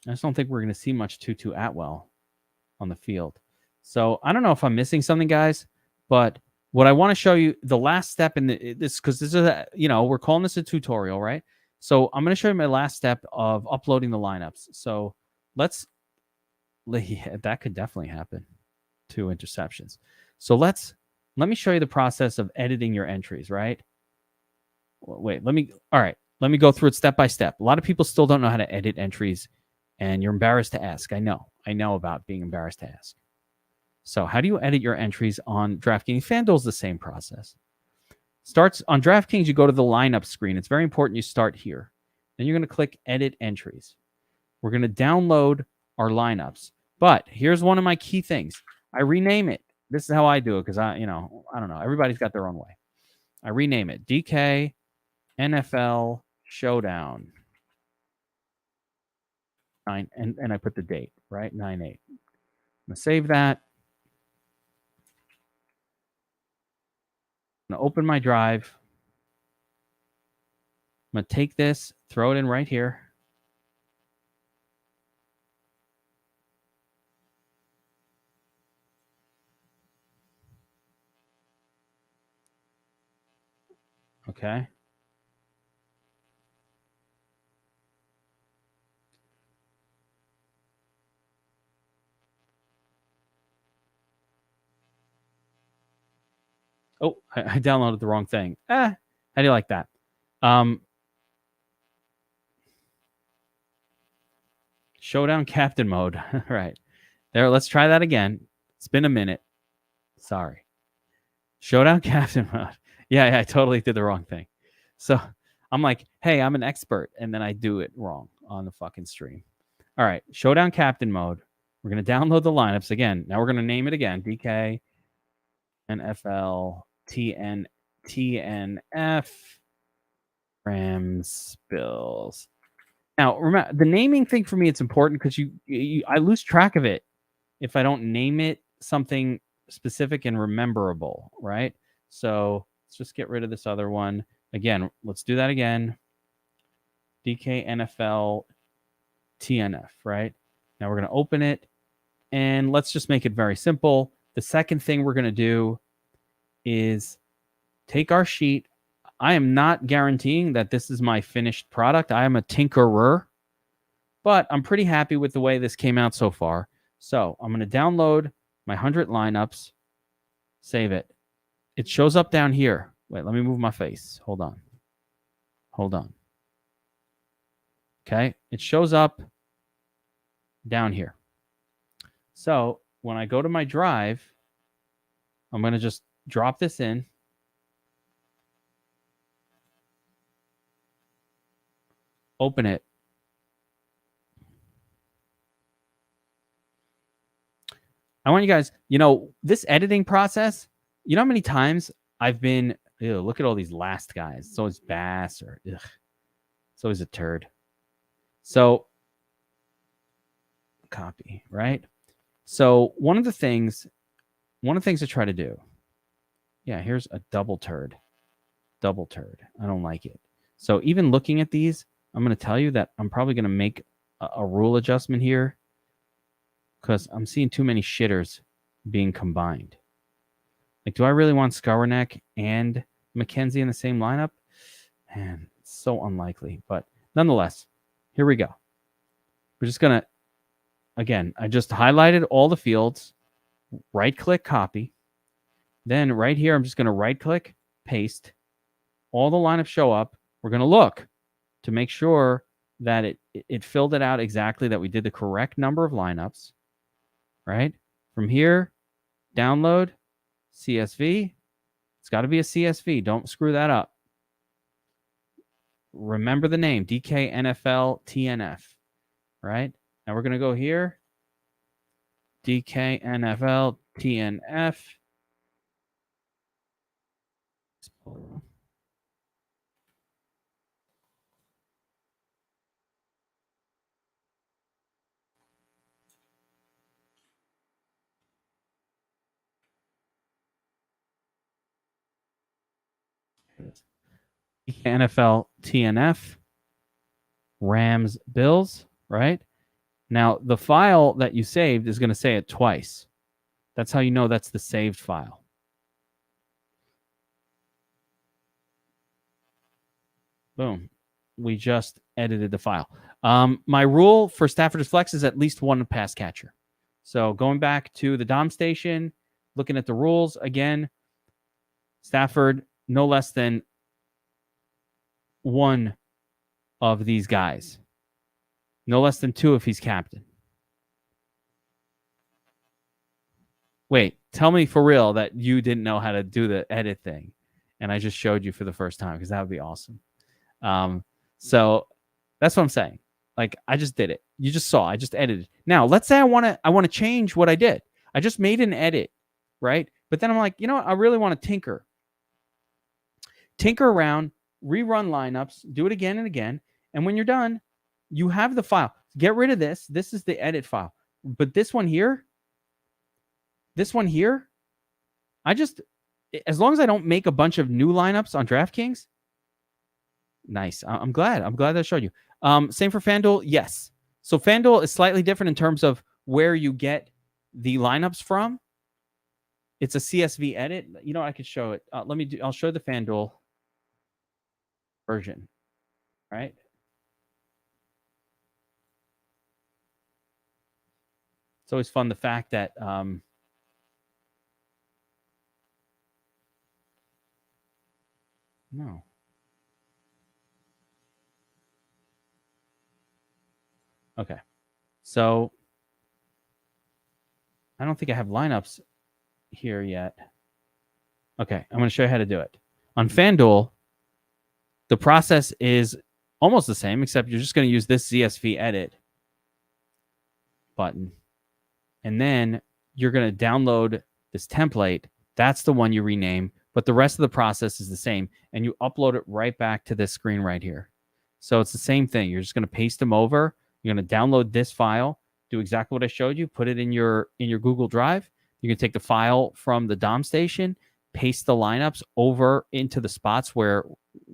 I just don't think we're going to see much Tutu Atwell on the field. So I don't know if I'm missing something, guys, but what I want to show you, the last step in this, because this is we're calling this a tutorial, right? So I'm going to show you my last step of uploading the lineups. So that could definitely happen. 2 interceptions. So let me show you the process of editing your entries, right? Wait, let me go through it step by step. A lot of people still don't know how to edit entries, and you're embarrassed to ask. I know about being embarrassed to ask. So how do you edit your entries on DraftKings? FanDuel's the same process. Starts on DraftKings, you go to the lineup screen. It's very important you start here. Then you're going to click Edit Entries. We're going to download our lineups. But here's one of my key things. I rename it. This is how I do it because I don't know. Everybody's got their own way. I rename it DK NFL Showdown. And I put the date, right? 9/8. I'm going to save that. I'm going to open my drive. I'm going to take this, throw it in right here. Okay. Oh, I downloaded the wrong thing. How do you like that? Showdown captain mode. Right. There, let's try that again. It's been a minute. Sorry. Showdown captain mode. Yeah, I totally did the wrong thing. So I'm like, hey, I'm an expert. And then I do it wrong on the fucking stream. All right. Showdown captain mode. We're going to download the lineups again. Now we're going to name it again. DK, NFL, TNF, Rams, Bills. Now, remember, the naming thing for me, it's important because I lose track of it if I don't name it something specific and rememberable, right? So let's just get rid of this other one. Again, let's do that again. DK, NFL, TNF, right? Now we're going to open it, and let's just make it very simple. The second thing we're going to do is take our sheet. I am not guaranteeing that this is my finished product. I am a tinkerer, but I'm pretty happy with the way this came out so far. So I'm going to download my 100 lineups, save it. It shows up down here. Wait, let me move my face. Hold on. Okay, it shows up down here. So when I go to my drive, I'm going to just drop this in. Open it. I want you guys, this editing process, you know how many times I've been, look at all these last guys. It's always Bass or, it's always a turd. So, copy, right? So, one of the things to try to do, here's a double turd. I don't like it. So, even looking at these, I'm going to tell you that I'm probably going to make a rule adjustment here because I'm seeing too many shitters being combined. Like, do I really want Skoranek and McKenzie in the same lineup? Man, it's so unlikely. But nonetheless, here we go. We're just going to, again, I just highlighted all the fields, right-click, copy. Then right here, I'm just going to right-click, paste. All the lineups show up. We're going to look to make sure that it filled it out exactly, that we did the correct number of lineups, right? From here, download CSV. It's got to be a CSV. Don't screw that up. Remember the name, DK NFL TNF, right? Now we're going to go here, DK NFL TNF. NFL TNF, Rams Bills, right? Now, the file that you saved is going to say it twice. That's how you know that's the saved file. Boom. We just edited the file. My rule for Stafford's Flex is at least one pass catcher. So going back to the Dom station, looking at the rules again, Stafford, no less than one of these guys. No less than two if he's captain. Wait, tell me for real that you didn't know how to do the edit thing, and I just showed you for the first time, because that would be awesome. So that's what I'm saying. Like, I just did it. You just saw. I just edited. Now, let's say I want to change what I did. I just made an edit, right? But then I'm like, you know what? I really want to tinker around, rerun lineups, do it again and again. And when you're done, you have the file. Get rid of this. This is the edit file. But this one here, I just, as long as I don't make a bunch of new lineups on DraftKings, nice. I'm glad I showed you. Same for FanDuel. Yes. So FanDuel is slightly different in terms of where you get the lineups from. It's a CSV edit. You know, I could show it. I'll show the FanDuel version. Right. It's always fun, the fact that no. Okay. So I don't think I have lineups here yet. Okay, I'm going to show you how to do it. On FanDuel, the process is almost the same, except you're just going to use this CSV edit button. And then you're going to download this template. That's the one you rename, but the rest of the process is the same. And you upload it right back to this screen right here. So it's the same thing. You're just going to paste them over. You're going to download this file, do exactly what I showed you, put it in your Google Drive. You can take the file from the DOM station, paste the lineups over into the spots where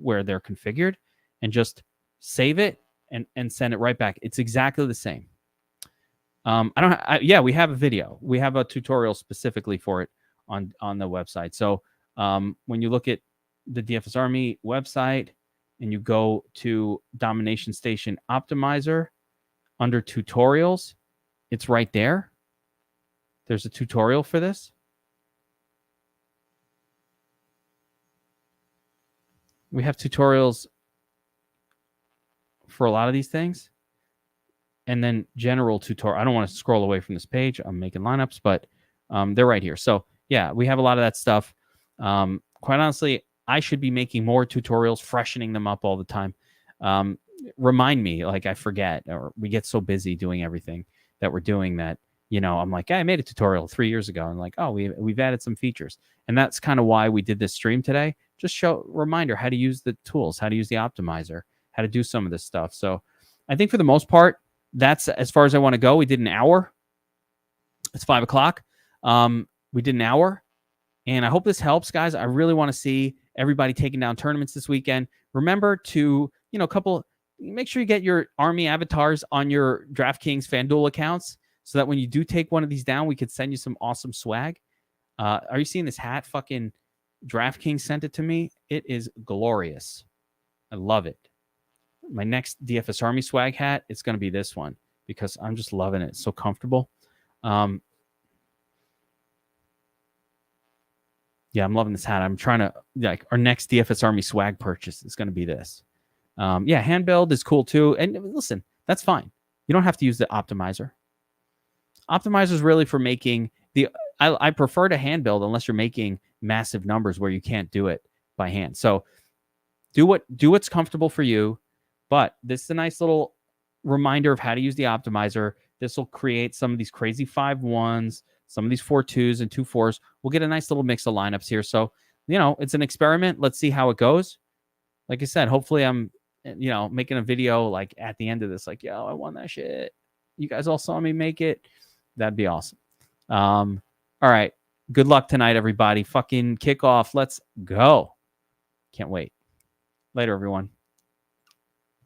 they're configured, and just save it and send it right back. It's exactly the same. We have a video. We have a tutorial specifically for it on the website. So when you look at the DFS Army website and you go to Domination Station Optimizer under tutorials, it's right there. There's a tutorial for this. We have tutorials for a lot of these things. And then general tutorial. I don't want to scroll away from this page. I'm making lineups, but they're right here. So yeah, we have a lot of that stuff. Quite honestly, I should be making more tutorials, freshening them up all the time. Remind me, like I forget, or we get so busy doing everything that we're doing that, you know, I'm like, hey, I made a tutorial 3 years ago. And like, oh, we've added some features. And that's kind of why we did this stream today. Just reminder how to use the tools, how to use the optimizer, how to do some of this stuff. So I think for the most part, that's as far as I want to go. We did an hour. It's 5 o'clock. We did an hour. And I hope this helps, guys. I really want to see everybody taking down tournaments this weekend. Remember to, make sure you get your Army avatars on your DraftKings FanDuel accounts so that when you do take one of these down, we could send you some awesome swag. Are you seeing this hat? Fucking DraftKings sent it to me. It is glorious. I love it. My next DFS Army swag hat, it's going to be this one because I'm just loving it. It's so comfortable. Yeah, I'm loving this hat. I'm trying to, like, our next DFS Army swag purchase is going to be this. Yeah, hand build is cool too. And listen, that's fine. You don't have to use the optimizer. Optimizer is really for making the. I prefer to hand build unless you're making massive numbers where you can't do it by hand. So do what's comfortable for you. But this is a nice little reminder of how to use the optimizer. This will create some of these crazy 5-1s, some of these 4-2s and 2-4s. We'll get a nice little mix of lineups here. So, it's an experiment. Let's see how it goes. Like I said, hopefully I'm, making a video like at the end of this, like, yo, I won that shit. You guys all saw me make it. That'd be awesome. All right. Good luck tonight, everybody. Fucking kickoff. Let's go. Can't wait. Later, everyone.